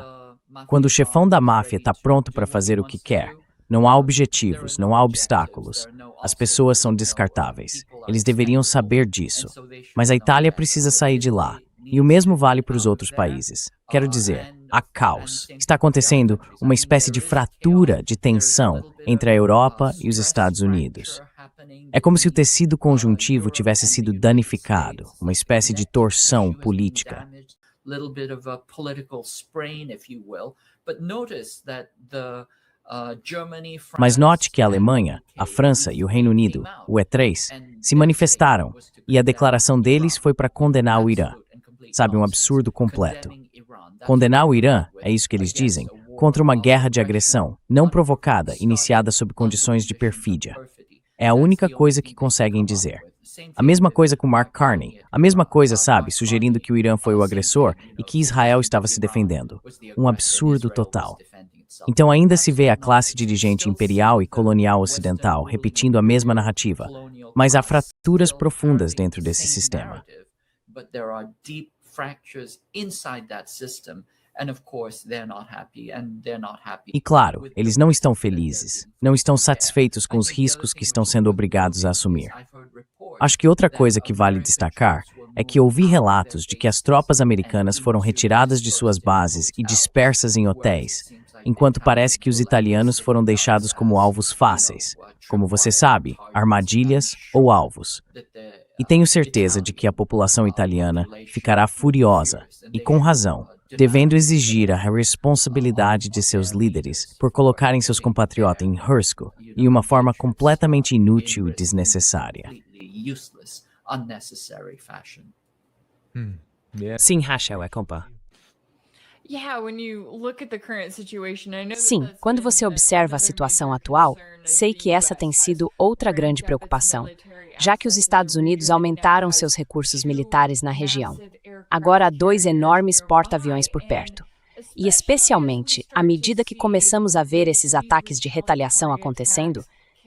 Quando o chefão da máfia está pronto para fazer o que quer, não há objetivos, não há obstáculos. As pessoas são descartáveis. Eles deveriam saber disso. Mas a Itália precisa sair de lá. E o mesmo vale para os outros países. Quero dizer, há caos. Está acontecendo uma espécie de fratura de tensão entre a Europa e os Estados Unidos. É como se o tecido conjuntivo tivesse sido danificado, uma espécie de torção política. Mas note que a Alemanha, a França e o Reino Unido, o E3, se manifestaram, e a declaração deles foi para condenar o Irã. Sabe, um absurdo completo. Condenar o Irã, é isso que eles dizem, contra uma guerra de agressão, não provocada, iniciada sob condições de perfídia. É a única coisa que conseguem dizer. A mesma coisa com Mark Carney, a mesma coisa, sabe, sugerindo que o Irã foi o agressor e que Israel estava se defendendo. Um absurdo total. Então ainda se vê a classe dirigente imperial e colonial ocidental repetindo a mesma narrativa, mas há fraturas profundas dentro desse sistema. E claro, eles não estão felizes, não estão satisfeitos com os riscos que estão sendo obrigados a assumir. Acho que outra coisa que vale destacar é que ouvi relatos de que as tropas americanas foram retiradas de suas bases e dispersas em hotéis, enquanto parece que os italianos foram deixados como alvos fáceis, como você sabe, armadilhas ou alvos. E tenho certeza de que a população italiana ficará furiosa, e com razão, devendo exigir a responsabilidade de seus líderes por colocarem seus compatriotas em risco em uma forma completamente inútil e desnecessária. Sim, Rachel, é compa. Sim, quando você observa a situação atual, sei que essa tem sido outra grande preocupação, já que os Estados Unidos aumentaram seus recursos militares na região. Agora há 2 enormes porta-aviões por perto. E especialmente, à medida que começamos a ver esses ataques de retaliação acontecendo,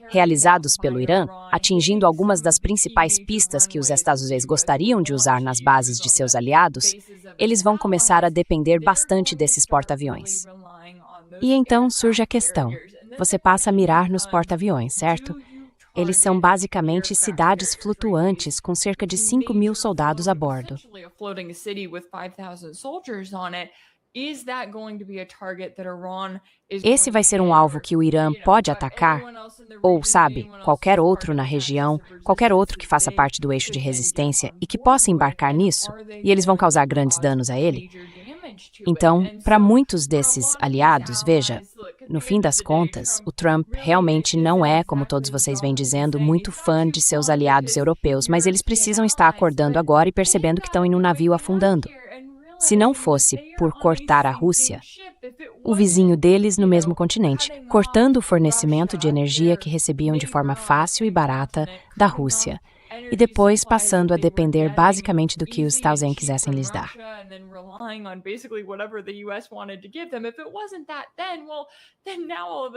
realizados pelo Irã, atingindo algumas das principais pistas que os Estados Unidos gostariam de usar nas bases de seus aliados, eles vão começar a depender bastante desses porta-aviões. E então surge a questão. Você passa a mirar nos porta-aviões, certo? Eles são basicamente cidades flutuantes com cerca de 5.000 soldados a bordo. Esse vai ser um alvo que o Irã pode atacar? Ou, sabe, qualquer outro na região, qualquer outro que faça parte do eixo de resistência e que possa embarcar nisso? E eles vão causar grandes danos a ele? Então, para muitos desses aliados, veja, no fim das contas, o Trump realmente não é, como todos vocês vêm dizendo, muito fã de seus aliados europeus, mas eles precisam estar acordando agora e percebendo que estão em um navio afundando. Se não fosse por cortar a Rússia, o vizinho deles no mesmo continente, cortando o fornecimento de energia que recebiam de forma fácil e barata da Rússia, e depois passando a depender basicamente do que os Estados Unidos quisessem lhes dar.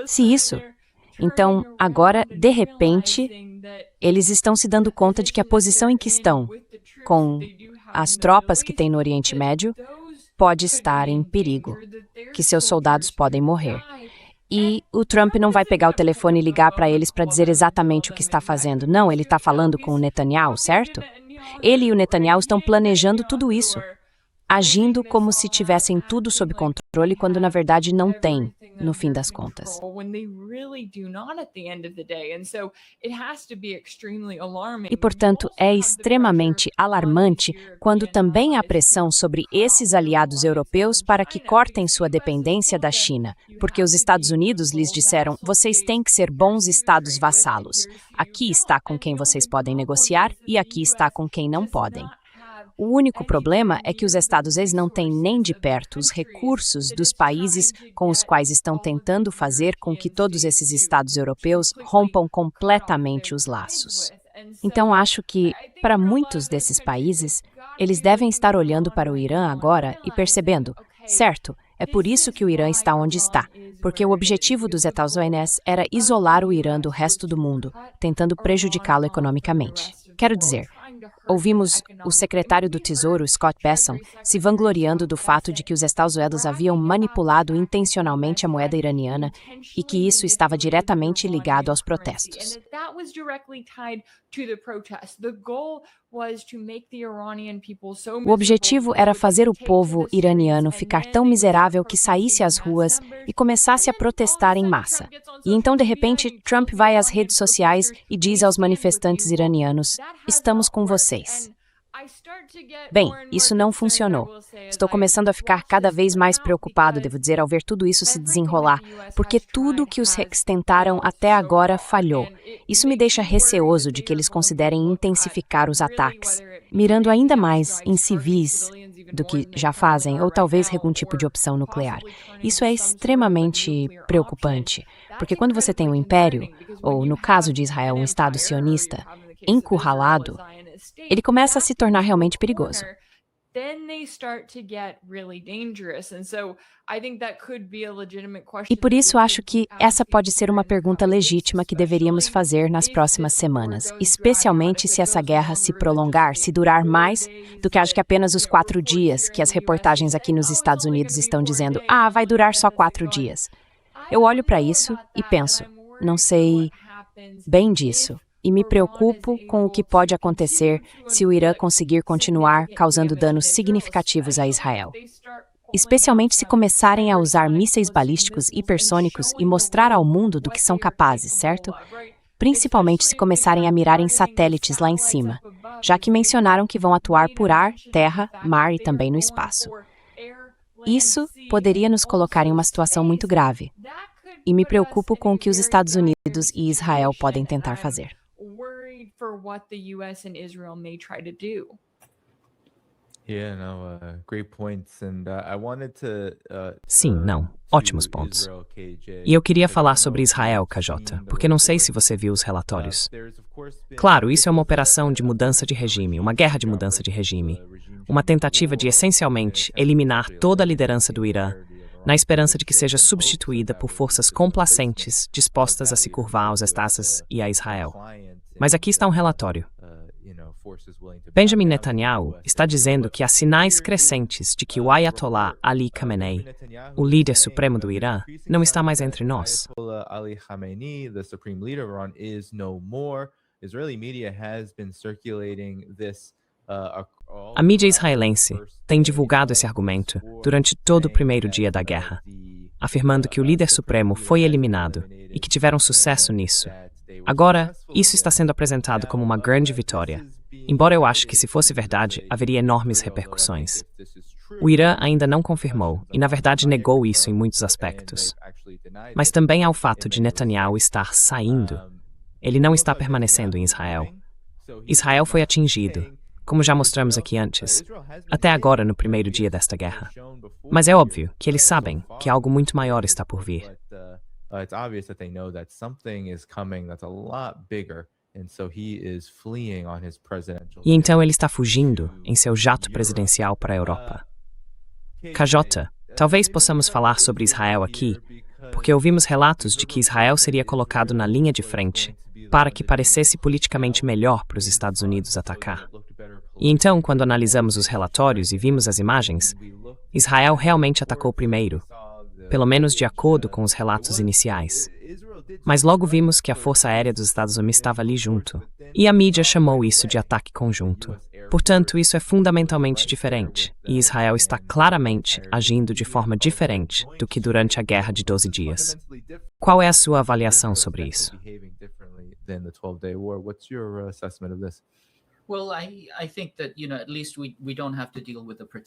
Se isso, então, agora, de repente, eles estão se dando conta de que a posição em que estão, com as tropas que têm no Oriente Médio, pode estar em perigo, que seus soldados podem morrer. E o Trump não vai pegar o telefone e ligar para eles para dizer exatamente o que está fazendo. Não, ele está falando com o Netanyahu, certo? Ele e o Netanyahu estão planejando tudo isso, agindo como se tivessem tudo sob controle, quando na verdade não tem, no fim das contas. E, portanto, é extremamente alarmante quando também há pressão sobre esses aliados europeus para que cortem sua dependência da China, porque os Estados Unidos lhes disseram: vocês têm que ser bons estados vassalos. Aqui está com quem vocês podem negociar e aqui está com quem não podem. O único problema é que os Estados Unidos não têm nem de perto os recursos dos países com os quais estão tentando fazer com que todos esses estados europeus rompam completamente os laços. Então, acho que, para muitos desses países, eles devem estar olhando para o Irã agora e percebendo, certo, é por isso que o Irã está onde está, porque o objetivo dos Estados Unidos era isolar o Irã do resto do mundo, tentando prejudicá-lo economicamente. Quero dizer, ouvimos o secretário do Tesouro, Scott Bessent, se vangloriando do fato de que os Estados Unidos haviam manipulado intencionalmente a moeda iraniana e que isso estava diretamente ligado aos protestos. O objetivo era fazer o povo iraniano ficar tão miserável que saísse às ruas e começasse a protestar em massa. E então, de repente, Trump vai às redes sociais e diz aos manifestantes iranianos: estamos com vocês. Bem, isso não funcionou. Estou começando a ficar cada vez mais preocupado, devo dizer, ao ver tudo isso se desenrolar, porque tudo que os Rex tentaram até agora falhou. Isso me deixa receoso de que eles considerem intensificar os ataques, mirando ainda mais em civis do que já fazem, ou talvez algum tipo de opção nuclear. Isso é extremamente preocupante, porque quando você tem um império, ou no caso de Israel, um Estado sionista, encurralado, ele começa a se tornar realmente perigoso. E por isso acho que essa pode ser uma pergunta legítima que deveríamos fazer nas próximas semanas, especialmente se essa guerra se prolongar, se durar mais do que acho que apenas os 4 dias que as reportagens aqui nos Estados Unidos estão dizendo: vai durar só 4 dias. Eu olho para isso e penso, não sei bem disso. E me preocupo com o que pode acontecer se o Irã conseguir continuar causando danos significativos a Israel. Especialmente se começarem a usar mísseis balísticos hipersônicos e mostrar ao mundo do que são capazes, certo? Principalmente se começarem a mirar em satélites lá em cima, já que mencionaram que vão atuar por ar, terra, mar e também no espaço. Isso poderia nos colocar em uma situação muito grave. E me preocupo com o que os Estados Unidos e Israel podem tentar fazer. Sim, não. Ótimos pontos. E eu queria falar sobre Israel, KJ, porque não sei se você viu os relatórios. Claro, isso é uma operação de mudança de regime, uma guerra de mudança de regime. Uma tentativa de, essencialmente, eliminar toda a liderança do Irã, na esperança de que seja substituída por forças complacentes dispostas a se curvar aos Estados e a Israel. Mas aqui está um relatório. Benjamin Netanyahu está dizendo que há sinais crescentes de que o Ayatollah Ali Khamenei, o líder supremo do Irã, não está mais entre nós. Ali Khamenei, the supreme leader of Iran, is no more. Israeli media has been circulating this. A mídia israelense tem divulgado esse argumento durante todo o primeiro dia da guerra, afirmando que o líder supremo foi eliminado e que tiveram sucesso nisso. Agora, isso está sendo apresentado como uma grande vitória, embora eu ache que, se fosse verdade, haveria enormes repercussões. O Irã ainda não confirmou e, na verdade, negou isso em muitos aspectos. Mas também há o fato de Netanyahu estar saindo. Ele não está permanecendo em Israel. Israel foi atingido, como já mostramos aqui antes, até agora no primeiro dia desta guerra. Mas é óbvio que eles sabem que algo muito maior está por vir. It's obvious that they know that something is coming that's a lot bigger, and so he is fleeing on his presidential. E então ele está fugindo em seu jato presidencial para a Europa. KJ, talvez possamos falar sobre Israel aqui, porque ouvimos relatos de que Israel seria colocado na linha de frente para que parecesse politicamente melhor para os Estados Unidos atacar. E então, quando analisamos os relatórios e vimos as imagens, Israel realmente atacou primeiro, pelo menos de acordo com os relatos iniciais. Mas logo vimos que a Força Aérea dos Estados Unidos estava ali junto, e a mídia chamou isso de ataque conjunto. Portanto, isso é fundamentalmente diferente, e Israel está claramente agindo de forma diferente do que durante a Guerra de 12 Dias. Qual é a sua avaliação sobre isso?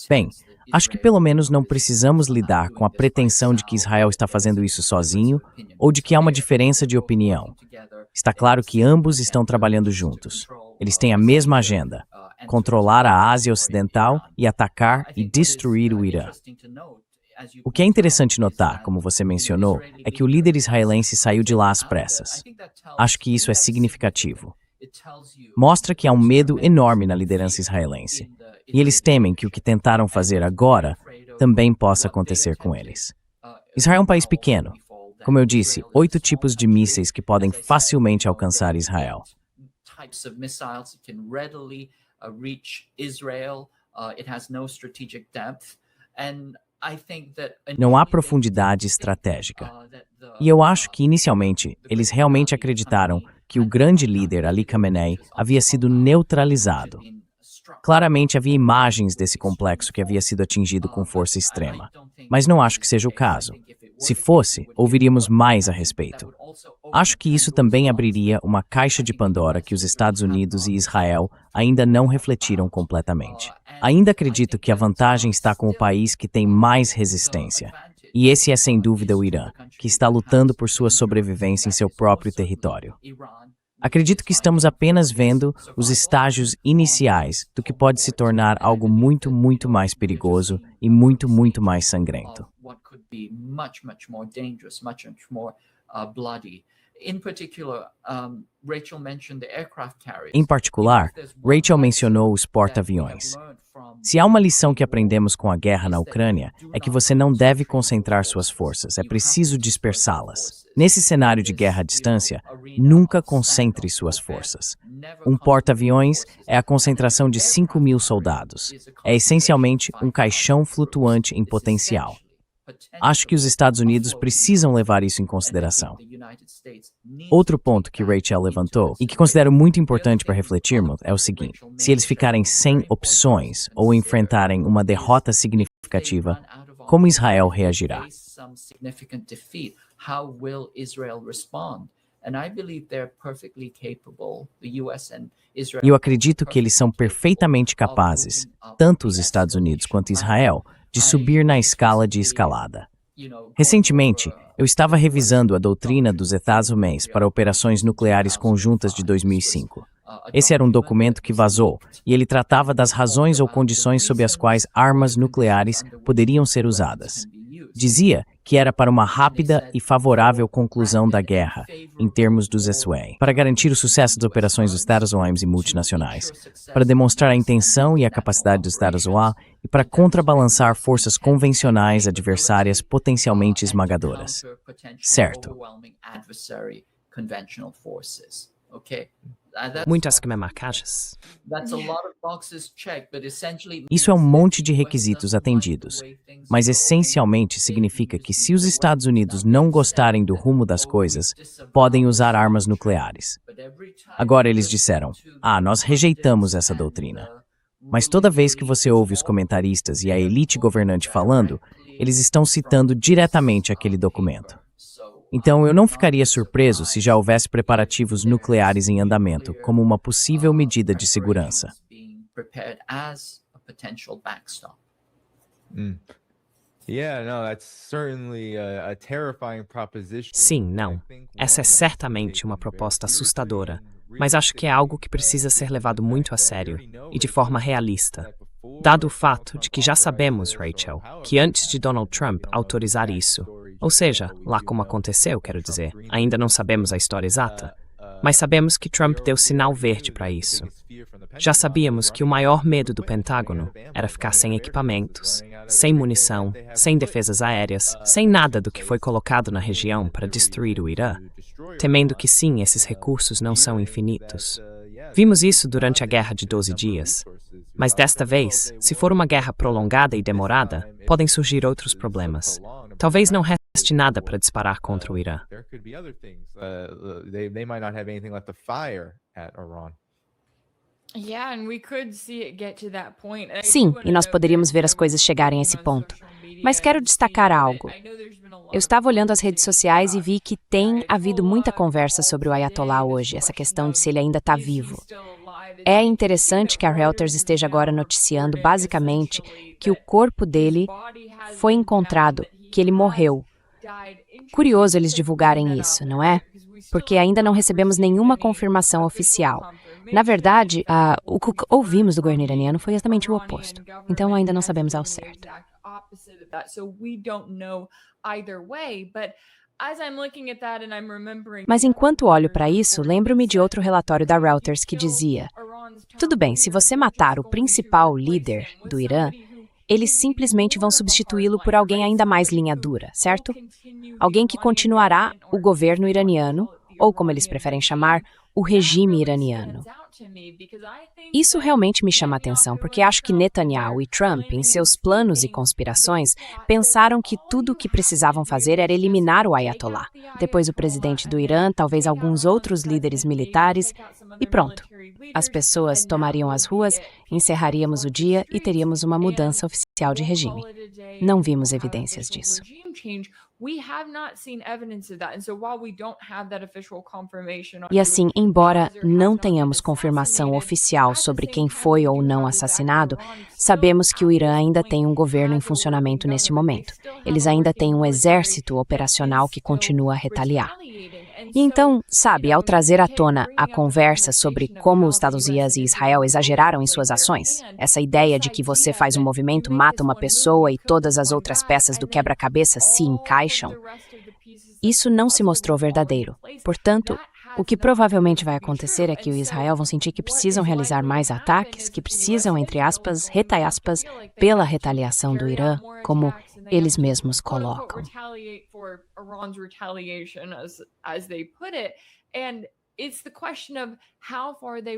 Bem, acho que pelo menos não precisamos lidar com a pretensão de que Israel está fazendo isso sozinho ou de que há uma diferença de opinião. Está claro que ambos estão trabalhando juntos. Eles têm a mesma agenda: controlar a Ásia Ocidental e atacar e destruir o Irã. O que é interessante notar, como você mencionou, é que o líder israelense saiu de lá às pressas. Acho que isso é significativo. Mostra que há um medo enorme na liderança israelense, e eles temem que o que tentaram fazer agora também possa acontecer com eles. Israel é um país pequeno. Como eu disse, 8 tipos de mísseis que podem facilmente alcançar Israel. Não há profundidade estratégica. E eu acho que, inicialmente, eles realmente acreditaram que o grande líder, Ali Khamenei, havia sido neutralizado. Claramente havia imagens desse complexo que havia sido atingido com força extrema. Mas não acho que seja o caso. Se fosse, ouviríamos mais a respeito. Acho que isso também abriria uma caixa de Pandora que os Estados Unidos e Israel ainda não refletiram completamente. Ainda acredito que a vantagem está com o país que tem mais resistência. E esse é sem dúvida o Irã, que está lutando por sua sobrevivência em seu próprio território. Acredito que estamos apenas vendo os estágios iniciais do que pode se tornar algo muito, muito mais perigoso e muito, muito mais sangrento. Em particular, Rachel mencionou os porta-aviões. Se há uma lição que aprendemos com a guerra na Ucrânia, é que você não deve concentrar suas forças, é preciso dispersá-las. Nesse cenário de guerra à distância, nunca concentre suas forças. Um porta-aviões é a concentração de 5.000 soldados. É essencialmente um caixão flutuante em potencial. Acho que os Estados Unidos precisam levar isso em consideração. Outro ponto que Rachel levantou, e que considero muito importante para refletirmos, é o seguinte: se eles ficarem sem opções ou enfrentarem uma derrota significativa, como Israel reagirá? E eu acredito que eles são perfeitamente capazes, tanto os Estados Unidos quanto Israel, de subir na escala de escalada. Recentemente, eu estava revisando a doutrina dos Estados Unidos para operações nucleares conjuntas de 2005. Esse era um documento que vazou, e ele tratava das razões ou condições sob as quais armas nucleares poderiam ser usadas. Dizia que era para uma rápida e favorável conclusão da guerra, em termos dos SUA, para garantir o sucesso das operações dos Estados Unidos e multinacionais, para demonstrar a intenção e a capacidade dos Estados Unidos e para contrabalançar forças convencionais adversárias potencialmente esmagadoras. Certo. Muitas marcadas. Isso é um monte de requisitos atendidos, mas essencialmente significa que se os Estados Unidos não gostarem do rumo das coisas, podem usar armas nucleares. Agora eles disseram, nós rejeitamos essa doutrina. Mas toda vez que você ouve os comentaristas e a elite governante falando, eles estão citando diretamente aquele documento. Então, eu não ficaria surpreso se já houvesse preparativos nucleares em andamento como uma possível medida de segurança. Sim, não. Essa é certamente uma proposta assustadora, mas acho que é algo que precisa ser levado muito a sério e de forma realista. Dado o fato de que já sabemos, Rachel, que antes de Donald Trump autorizar isso, ou seja, lá como aconteceu, quero dizer, ainda não sabemos a história exata, mas sabemos que Trump deu sinal verde para isso. Já sabíamos que o maior medo do Pentágono era ficar sem equipamentos, sem munição, sem defesas aéreas, sem nada do que foi colocado na região para destruir o Irã, temendo que sim, esses recursos não são infinitos. Vimos isso durante a Guerra de 12 Dias. Mas desta vez, se for uma guerra prolongada e demorada, podem surgir outros problemas. Talvez não reste nada para disparar contra o Irã. Sim, e nós poderíamos ver as coisas chegarem a esse ponto. Mas quero destacar algo. Eu estava olhando as redes sociais e vi que tem havido muita conversa sobre o Ayatollah hoje, essa questão de se ele ainda está vivo. É interessante que a Reuters esteja agora noticiando, basicamente, que o corpo dele foi encontrado, que ele morreu. Curioso eles divulgarem isso, não é? Porque ainda não recebemos nenhuma confirmação oficial. Na verdade, o que ouvimos do governo iraniano foi exatamente o oposto. Então ainda não sabemos ao certo. Mas enquanto olho para isso, lembro-me de outro relatório da Reuters que dizia: tudo bem, se você matar o principal líder do Irã, eles simplesmente vão substituí-lo por alguém ainda mais linha dura, certo? Alguém que continuará o governo iraniano, ou como eles preferem chamar, o regime iraniano. Isso realmente me chama a atenção, porque acho que Netanyahu e Trump, em seus planos e conspirações, pensaram que tudo o que precisavam fazer era eliminar o Ayatollah. Depois o presidente do Irã, talvez alguns outros líderes militares, e pronto. As pessoas tomariam as ruas, encerraríamos o dia e teríamos uma mudança oficial de regime. Não vimos evidências disso. E assim, embora não tenhamos confirmação oficial sobre quem foi ou não assassinado, sabemos que o Irã ainda tem um governo em funcionamento neste momento. Eles ainda têm um exército operacional que continua a retaliar. E então, sabe, ao trazer à tona a conversa sobre como os Estados Unidos e Israel exageraram em suas ações, essa ideia de que você faz um movimento, mata uma pessoa e todas as outras peças do quebra-cabeça se encaixam, isso não se mostrou verdadeiro. Portanto, o que provavelmente vai acontecer é que o Israel vão sentir que precisam realizar mais ataques, que precisam, entre aspas, pela retaliação do Irã, como eles mesmos colocam.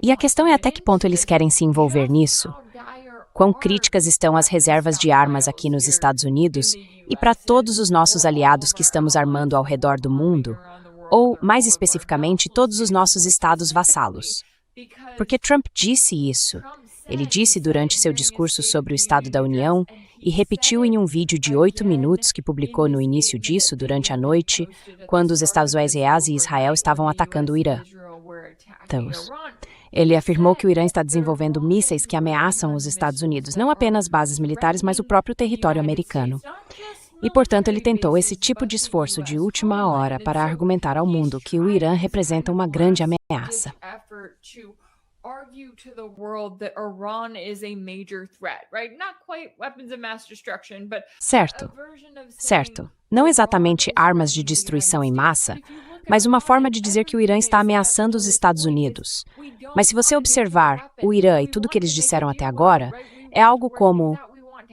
E a questão é até que ponto eles querem se envolver nisso? Quão críticas estão as reservas de armas aqui nos Estados Unidos e para todos os nossos aliados que estamos armando ao redor do mundo? Ou, mais especificamente, todos os nossos estados vassalos? Porque Trump disse isso. Ele disse durante seu discurso sobre o Estado da União e repetiu em um vídeo de 8 minutos que publicou no início disso, durante a noite, quando os Estados Unidos e Israel estavam atacando o Irã. Ele afirmou que o Irã está desenvolvendo mísseis que ameaçam os Estados Unidos, não apenas bases militares, mas o próprio território americano. E, portanto, ele tentou esse tipo de esforço de última hora para argumentar ao mundo que o Irã representa uma grande ameaça. Certo. Não exatamente armas de destruição em massa, mas uma forma de dizer que o Irã está ameaçando os Estados Unidos. Mas se você observar o Irã e tudo que eles disseram até agora, é algo como: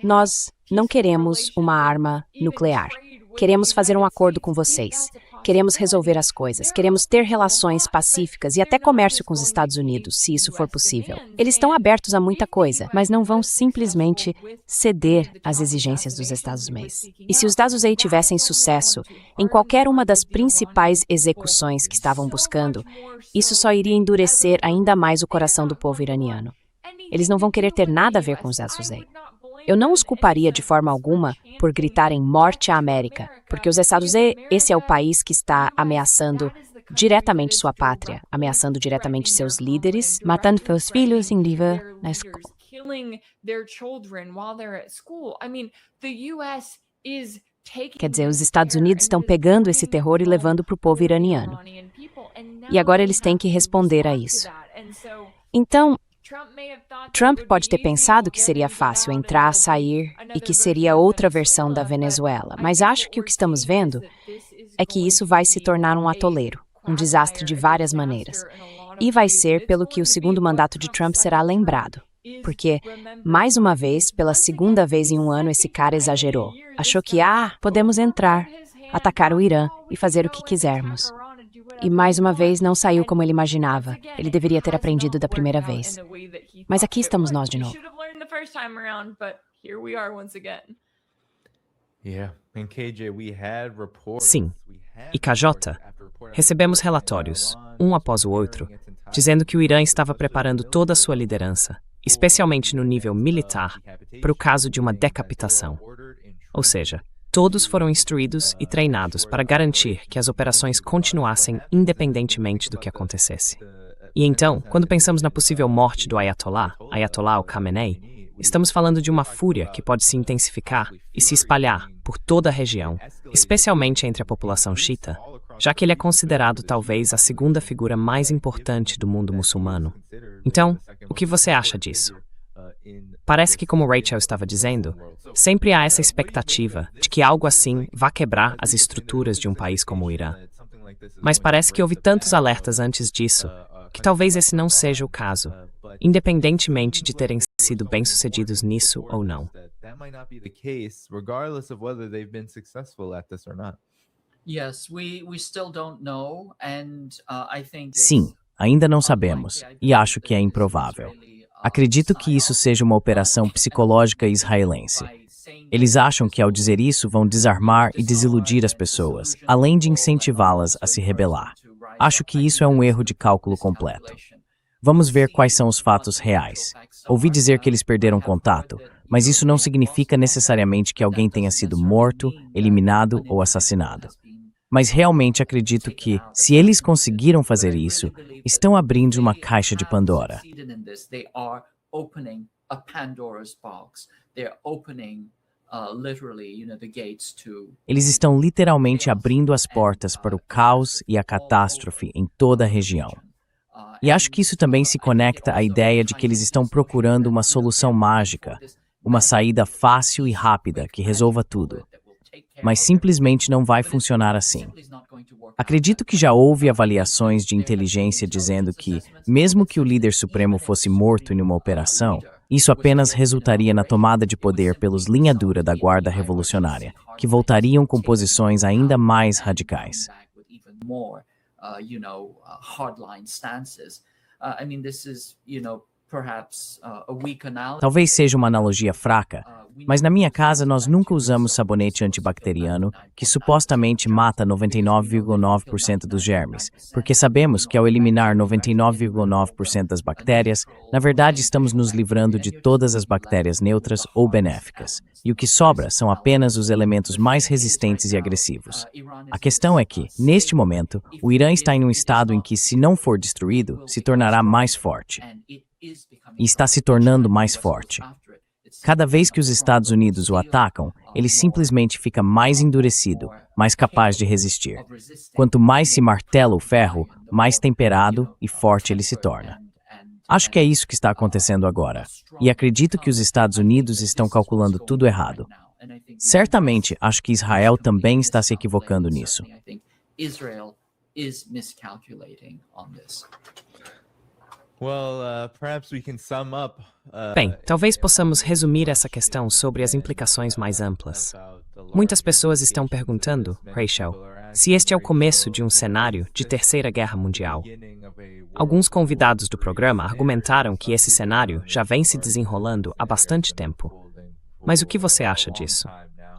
nós não queremos uma arma nuclear. Queremos fazer um acordo com vocês. Queremos resolver as coisas, queremos ter relações pacíficas e até comércio com os Estados Unidos, se isso for possível. Eles estão abertos a muita coisa, mas não vão simplesmente ceder às exigências dos Estados Unidos. E se os Estados Unidos tivessem sucesso em qualquer uma das principais execuções que estavam buscando, isso só iria endurecer ainda mais o coração do povo iraniano. Eles não vão querer ter nada a ver com os Estados Unidos. Eu não os culparia de forma alguma por gritarem morte à América, porque os Estados Unidos, esse é o país que está ameaçando diretamente sua pátria, ameaçando diretamente seus líderes, matando seus filhos em livro na escola. Quer dizer, os Estados Unidos estão pegando esse terror e levando para o povo iraniano. E agora eles têm que responder a isso. Então, Trump pode ter pensado que seria fácil entrar, sair e que seria outra versão da Venezuela, mas acho que o que estamos vendo é que isso vai se tornar um atoleiro, um desastre de várias maneiras. E vai ser pelo que o segundo mandato de Trump será lembrado. Porque, mais uma vez, pela segunda vez em um ano, esse cara exagerou. Achou que, podemos entrar, atacar o Irã e fazer o que quisermos. E mais uma vez não saiu como ele imaginava. Ele deveria ter aprendido da primeira vez. Mas aqui estamos nós de novo. Sim. E KJ, recebemos relatórios, um após o outro, dizendo que o Irã estava preparando toda a sua liderança, especialmente no nível militar, para o caso de uma decapitação. Ou seja, todos foram instruídos e treinados para garantir que as operações continuassem independentemente do que acontecesse. E então, quando pensamos na possível morte do Ayatollah Khamenei, estamos falando de uma fúria que pode se intensificar e se espalhar por toda a região, especialmente entre a população xiita, já que ele é considerado talvez a segunda figura mais importante do mundo muçulmano. Então, o que você acha disso? Parece que, como Rachel estava dizendo, sempre há essa expectativa de que algo assim vá quebrar as estruturas de um país como o Irã. Mas parece que houve tantos alertas antes disso que talvez esse não seja o caso, independentemente de terem sido bem-sucedidos nisso ou não. Sim, ainda não sabemos, e acho que é improvável. Acredito que isso seja uma operação psicológica israelense. Eles acham que, ao dizer isso, vão desarmar e desiludir as pessoas, além de incentivá-las a se rebelar. Acho que isso é um erro de cálculo completo. Vamos ver quais são os fatos reais. Ouvi dizer que eles perderam contato, mas isso não significa necessariamente que alguém tenha sido morto, eliminado ou assassinado. Mas realmente acredito que, se eles conseguiram fazer isso, estão abrindo uma caixa de Pandora. Eles estão literalmente abrindo as portas para o caos e a catástrofe em toda a região. E acho que isso também se conecta à ideia de que eles estão procurando uma solução mágica, uma saída fácil e rápida que resolva tudo. Mas simplesmente não vai funcionar assim. Acredito que já houve avaliações de inteligência dizendo que, mesmo que o líder supremo fosse morto em uma operação, isso apenas resultaria na tomada de poder pelos linha dura da Guarda Revolucionária, que voltariam com posições ainda mais radicais. Talvez seja uma analogia fraca, mas na minha casa nós nunca usamos sabonete antibacteriano, que supostamente mata 99,9% dos germes, porque sabemos que ao eliminar 99,9% das bactérias, na verdade estamos nos livrando de todas as bactérias neutras ou benéficas, e o que sobra são apenas os elementos mais resistentes e agressivos. A questão é que, neste momento, o Irã está em um estado em que, se não for destruído, se tornará mais forte. E está se tornando mais forte. Cada vez que os Estados Unidos o atacam, ele simplesmente fica mais endurecido, mais capaz de resistir. Quanto mais se martela o ferro, mais temperado e forte ele se torna. Acho que é isso que está acontecendo agora. E acredito que os Estados Unidos estão calculando tudo errado. Certamente, acho que Israel também está se equivocando nisso. Bem, talvez possamos resumir essa questão sobre as implicações mais amplas. Muitas pessoas estão perguntando, Rachel, se este é o começo de um cenário de Terceira Guerra Mundial. Alguns convidados do programa argumentaram que esse cenário já vem se desenrolando há bastante tempo. Mas o que você acha disso?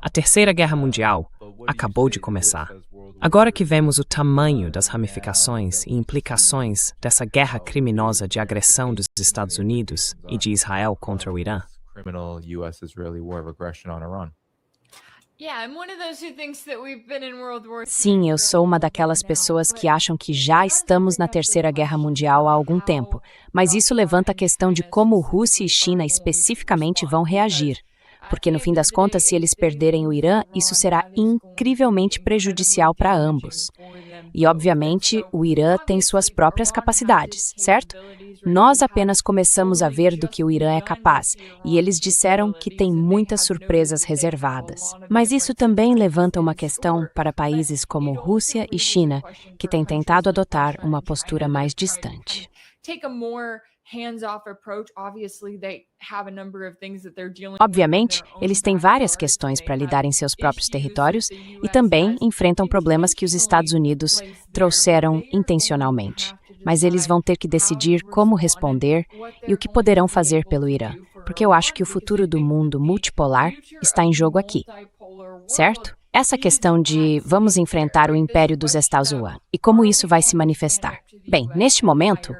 A Terceira Guerra Mundial acabou de começar. Agora que vemos o tamanho das ramificações e implicações dessa guerra criminosa de agressão dos Estados Unidos e de Israel contra o Irã, Sim, eu sou uma daquelas pessoas que acham que já estamos na Terceira Guerra Mundial há algum tempo, mas isso levanta a questão de como Rússia e China especificamente vão reagir. Porque, no fim das contas, se eles perderem o Irã, isso será incrivelmente prejudicial para ambos. E, obviamente, o Irã tem suas próprias capacidades, certo? Nós apenas começamos a ver do que o Irã é capaz, e eles disseram que tem muitas surpresas reservadas. Mas isso também levanta uma questão para países como Rússia e China, que têm tentado adotar uma postura mais distante. Obviamente, eles têm várias questões para lidar em seus próprios territórios e também enfrentam problemas que os Estados Unidos trouxeram intencionalmente. Mas eles vão ter que decidir como responder e o que poderão fazer pelo Irã, porque eu acho que o futuro do mundo multipolar está em jogo aqui, certo? Essa questão de vamos enfrentar o império dos Estados Unidos e como isso vai se manifestar. Bem, neste momento,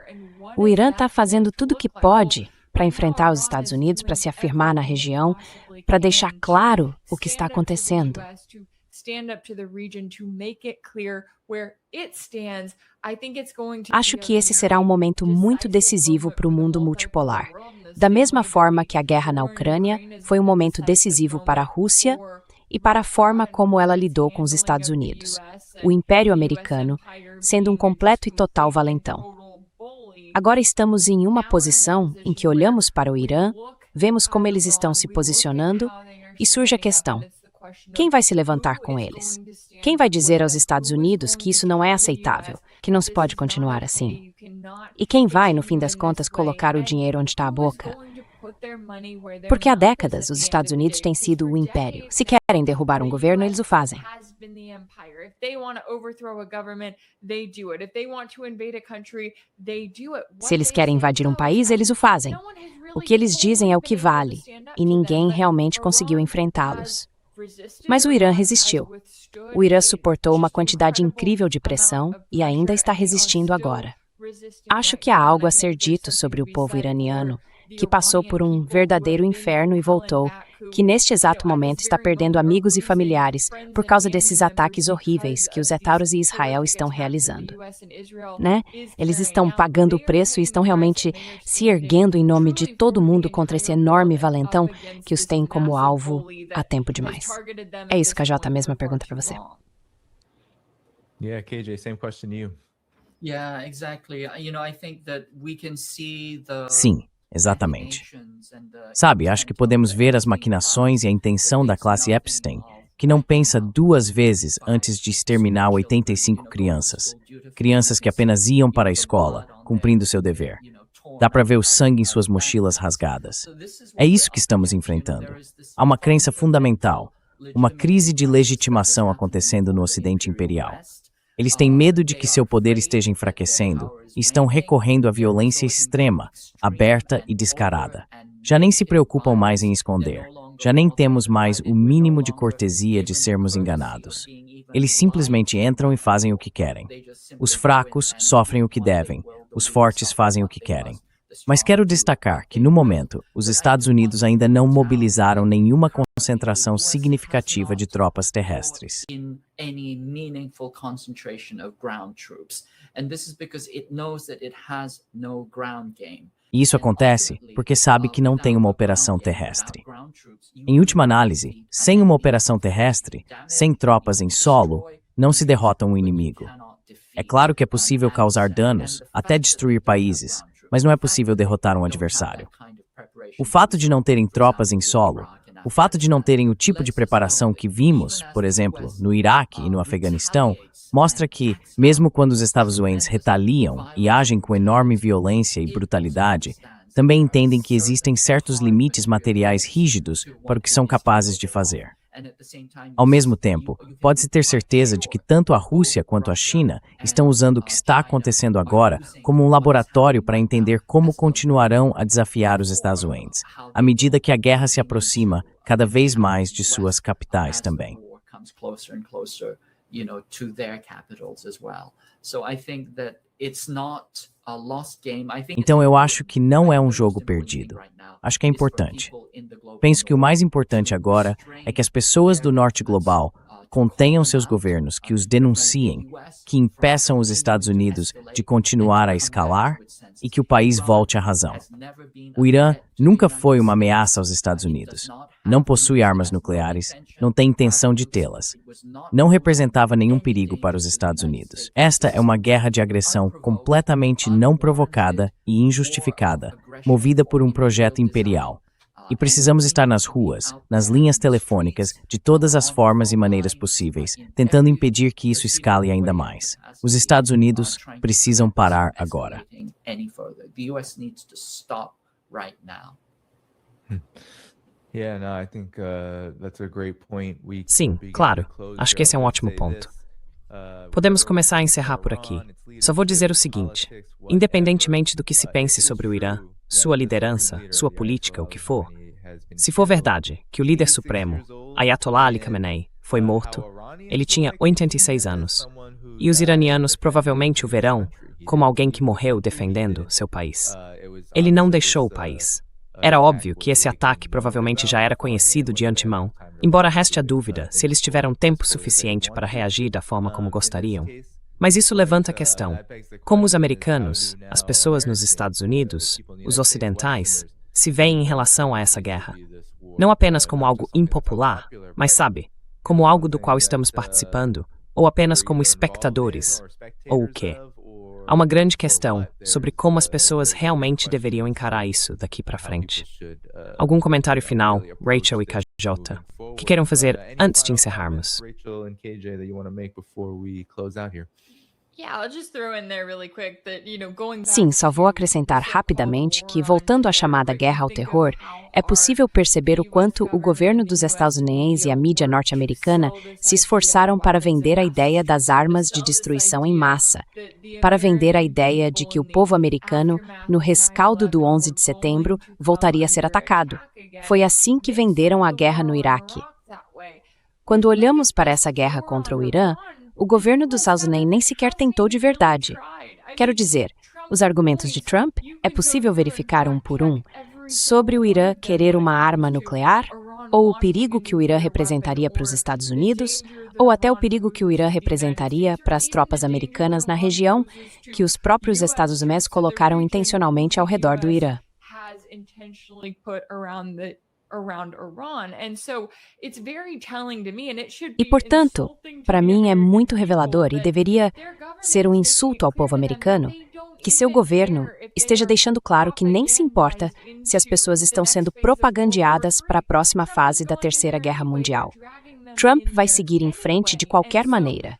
o Irã está fazendo tudo o que pode para enfrentar os Estados Unidos, para se afirmar na região, para deixar claro o que está acontecendo. Acho que esse será um momento muito decisivo para o mundo multipolar. Da mesma forma que a guerra na Ucrânia foi um momento decisivo para a Rússia e para a forma como ela lidou com os Estados Unidos. O Império Americano sendo um completo e total valentão. Agora estamos em uma posição em que olhamos para o Irã, vemos como eles estão se posicionando e surge a questão: quem vai se levantar com eles? Quem vai dizer aos Estados Unidos que isso não é aceitável, que não se pode continuar assim? E quem vai, no fim das contas, colocar o dinheiro onde está a boca? Porque há décadas os Estados Unidos têm sido o império. Se querem derrubar um governo, eles o fazem. Se eles querem invadir um país, eles o fazem. O que eles dizem é o que vale, e ninguém realmente conseguiu enfrentá-los. Mas o Irã resistiu. O Irã suportou uma quantidade incrível de pressão e ainda está resistindo agora. Acho que há algo a ser dito sobre o povo iraniano, que passou por um verdadeiro inferno e voltou, que neste exato momento está perdendo amigos e familiares por causa desses ataques horríveis que os Etaros e Israel estão realizando. Né? Eles estão pagando o preço e estão realmente se erguendo em nome de todo mundo contra esse enorme valentão que os tem como alvo há tempo demais. É isso, KJ, a mesma pergunta para você. Yeah, KJ, same question to you. Yeah, exactly. I think that we can see the Sim, exatamente. Sabe, acho que podemos ver as maquinações e a intenção da classe Epstein, que não pensa duas vezes antes de exterminar 85 crianças. Crianças que apenas iam para a escola, cumprindo seu dever. Dá para ver o sangue em suas mochilas rasgadas. É isso que estamos enfrentando. Há uma crença fundamental, uma crise de legitimação acontecendo no Ocidente Imperial. Eles têm medo de que seu poder esteja enfraquecendo e estão recorrendo à violência extrema, aberta e descarada. Já nem se preocupam mais em esconder. Já nem temos mais o mínimo de cortesia de sermos enganados. Eles simplesmente entram e fazem o que querem. Os fracos sofrem o que devem. Os fortes fazem o que querem. Mas quero destacar que, no momento, os Estados Unidos ainda não mobilizaram nenhuma concentração significativa de tropas terrestres. E isso acontece porque sabe que não tem uma operação terrestre. Em última análise, sem uma operação terrestre, sem tropas em solo, não se derrota um inimigo. É claro que é possível causar danos, até destruir países, mas não é possível derrotar um adversário. O fato de não terem tropas em solo, o fato de não terem o tipo de preparação que vimos, por exemplo, no Iraque e no Afeganistão, mostra que, mesmo quando os Estados Unidos retaliam e agem com enorme violência e brutalidade, também entendem que existem certos limites materiais rígidos para o que são capazes de fazer. Ao mesmo tempo, pode-se ter certeza de que tanto a Rússia quanto a China estão usando o que está acontecendo agora como um laboratório para entender como continuarão a desafiar os Estados Unidos, à medida que a guerra se aproxima cada vez mais de suas capitais também. Então eu acho que não é um jogo perdido. Acho que é importante. Penso que o mais importante agora é que as pessoas do norte global contenham seus governos, que os denunciem, que impeçam os Estados Unidos de continuar a escalar e que o país volte à razão. O Irã nunca foi uma ameaça aos Estados Unidos. Não possui armas nucleares, não tem intenção de tê-las. Não representava nenhum perigo para os Estados Unidos. Esta é uma guerra de agressão completamente não provocada e injustificada, movida por um projeto imperial. E precisamos estar nas ruas, nas linhas telefônicas, de todas as formas e maneiras possíveis, tentando impedir que isso escale ainda mais. Os Estados Unidos precisam parar agora. Sim, claro. Acho que esse é um ótimo ponto. Podemos começar a encerrar por aqui. Só vou dizer o seguinte: independentemente do que se pense sobre o Irã, sua liderança, sua política, o que for, se for verdade que o líder supremo, Ayatollah Ali Khamenei, foi morto, ele tinha 86 anos. E os iranianos provavelmente o verão como alguém que morreu defendendo seu país. Ele não deixou o país. Era óbvio que esse ataque provavelmente já era conhecido de antemão, embora reste a dúvida se eles tiveram tempo suficiente para reagir da forma como gostariam. Mas isso levanta a questão: como os americanos, as pessoas nos Estados Unidos, os ocidentais, se veem em relação a essa guerra? Não apenas como algo impopular, mas sabe, como algo do qual estamos participando, ou apenas como espectadores, ou o quê? Há uma grande questão sobre como as pessoas realmente deveriam encarar isso daqui para frente. Algum comentário final, Rachel e KJ, que queiram fazer antes de encerrarmos? Sim, só vou acrescentar rapidamente que, voltando à chamada guerra ao terror, é possível perceber o quanto o governo dos Estados Unidos e a mídia norte-americana se esforçaram para vender a ideia das armas de destruição em massa, para vender a ideia de que o povo americano, no rescaldo do 11 de setembro, voltaria a ser atacado. Foi assim que venderam a guerra no Iraque. Quando olhamos para essa guerra contra o Irã, o governo dos Estados Unidos nem sequer tentou de verdade. Quero dizer, os argumentos de Trump é possível verificar um por um sobre o Irã querer uma arma nuclear, ou o perigo que o Irã representaria para os Estados Unidos, ou até o perigo que o Irã representaria para as tropas americanas na região que os próprios Estados Unidos colocaram intencionalmente ao redor do Irã. E, portanto, para mim é muito revelador e deveria ser um insulto ao povo americano que seu governo esteja deixando claro que nem se importa se as pessoas estão sendo propagandeadas para a próxima fase da Terceira Guerra Mundial. Trump vai seguir em frente de qualquer maneira.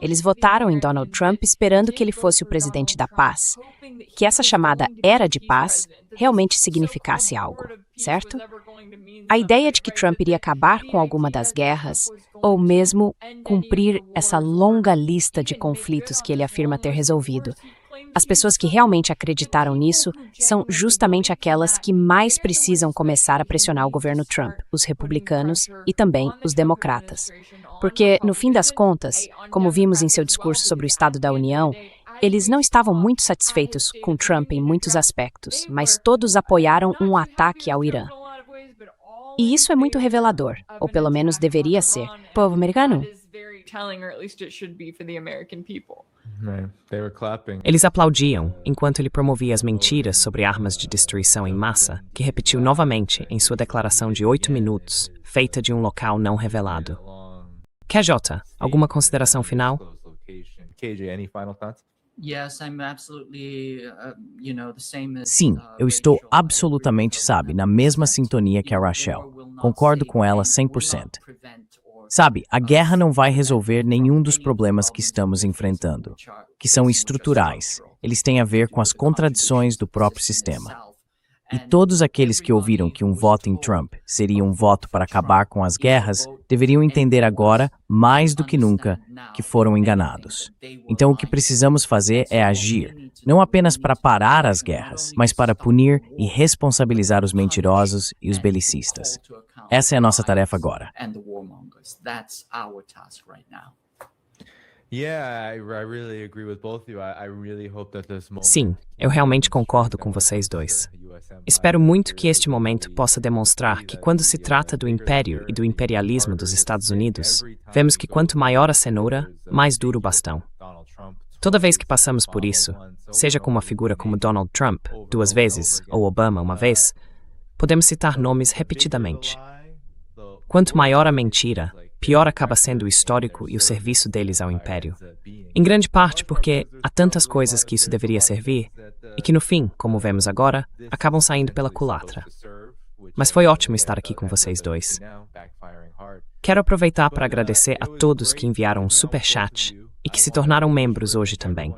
Eles votaram em Donald Trump esperando que ele fosse o presidente da paz, que essa chamada era de paz realmente significasse algo, certo? A ideia de que Trump iria acabar com alguma das guerras, ou mesmo cumprir essa longa lista de conflitos que ele afirma ter resolvido. As pessoas que realmente acreditaram nisso são justamente aquelas que mais precisam começar a pressionar o governo Trump, os republicanos e também os democratas. Porque, no fim das contas, como vimos em seu discurso sobre o Estado da União, eles não estavam muito satisfeitos com Trump em muitos aspectos, mas todos apoiaram um ataque ao Irã. E isso é muito revelador, ou pelo menos deveria ser. Povo americano? Eles aplaudiam enquanto ele promovia as mentiras sobre armas de destruição em massa, que repetiu novamente em sua declaração de 8 minutos, feita de um local não revelado. KJ, alguma consideração final? Sim, eu estou absolutamente, na mesma sintonia que a Rachel. Concordo com ela 100%. A guerra não vai resolver nenhum dos problemas que estamos enfrentando, que são estruturais. Eles têm a ver com as contradições do próprio sistema. E todos aqueles que ouviram que um voto em Trump seria um voto para acabar com as guerras deveriam entender agora, mais do que nunca, que foram enganados. Então o que precisamos fazer é agir, não apenas para parar as guerras, mas para punir e responsabilizar os mentirosos e os belicistas. Essa é a nossa tarefa agora. Sim, eu realmente concordo com vocês dois. Espero muito que este momento possa demonstrar que, quando se trata do império e do imperialismo dos Estados Unidos, vemos que quanto maior a cenoura, mais duro o bastão. Toda vez que passamos por isso, seja com uma figura como Donald Trump, 2 vezes, ou Obama, 1 vez, podemos citar nomes repetidamente. Quanto maior a mentira, pior acaba sendo o histórico e o serviço deles ao império. Em grande parte porque há tantas coisas que isso deveria servir e que, no fim, como vemos agora, acabam saindo pela culatra. Mas foi ótimo estar aqui com vocês dois. Quero aproveitar para agradecer a todos que enviaram um super chat e que se tornaram membros hoje também.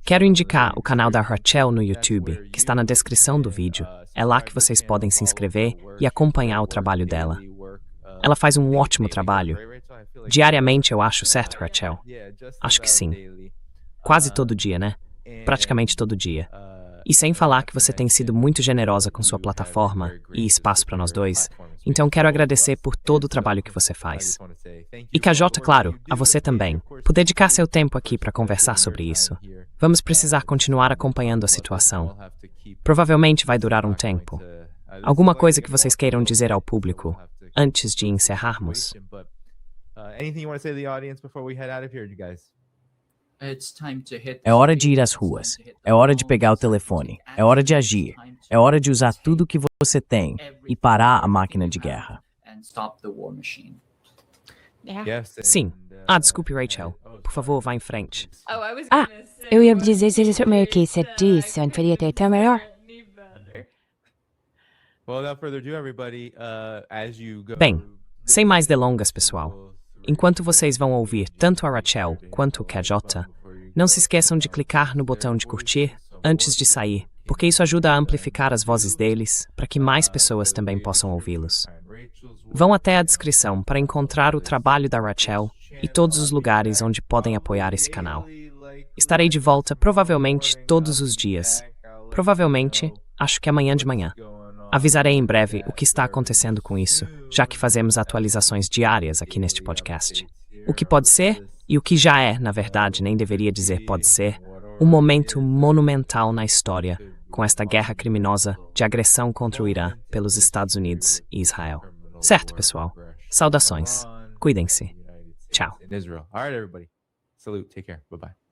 Quero indicar o canal da Rachel no YouTube, que está na descrição do vídeo. É lá que vocês podem se inscrever e acompanhar o trabalho dela. Ela faz um ótimo trabalho. Diariamente, eu acho, certo, Rachel? Acho que sim. Quase todo dia, né? Praticamente todo dia. E sem falar que você tem sido muito generosa com sua plataforma e espaço para nós dois. Então quero agradecer por todo o trabalho que você faz. E KJ, claro, a você também, por dedicar seu tempo aqui para conversar sobre isso. Vamos precisar continuar acompanhando a situação. Provavelmente vai durar um tempo. Alguma coisa que vocês queiram dizer ao público antes de encerrarmos? É hora de ir às ruas. É hora de pegar o telefone. É hora de agir. É hora de usar tudo o que você tem e parar a máquina de guerra. Sim. Desculpe, Rachel. Por favor, vá em frente. Eu ia dizer se isso meio que você disse, eu poderia ter até melhor. Bem, sem mais delongas, pessoal. Enquanto vocês vão ouvir tanto a Rachel quanto o KJ, não se esqueçam de clicar no botão de curtir antes de sair, porque isso ajuda a amplificar as vozes deles para que mais pessoas também possam ouvi-los. Vão até a descrição para encontrar o trabalho da Rachel e todos os lugares onde podem apoiar esse canal. Estarei de volta provavelmente todos os dias. Provavelmente, acho que amanhã de manhã. Avisarei em breve o que está acontecendo com isso, já que fazemos atualizações diárias aqui neste podcast. O que pode ser, e o que já é, na verdade, nem deveria dizer pode ser, um momento monumental na história, com esta guerra criminosa de agressão contra o Irã pelos Estados Unidos e Israel. Certo, pessoal? Saudações. Cuidem-se. Tchau. Salute. Take care. Bye-bye.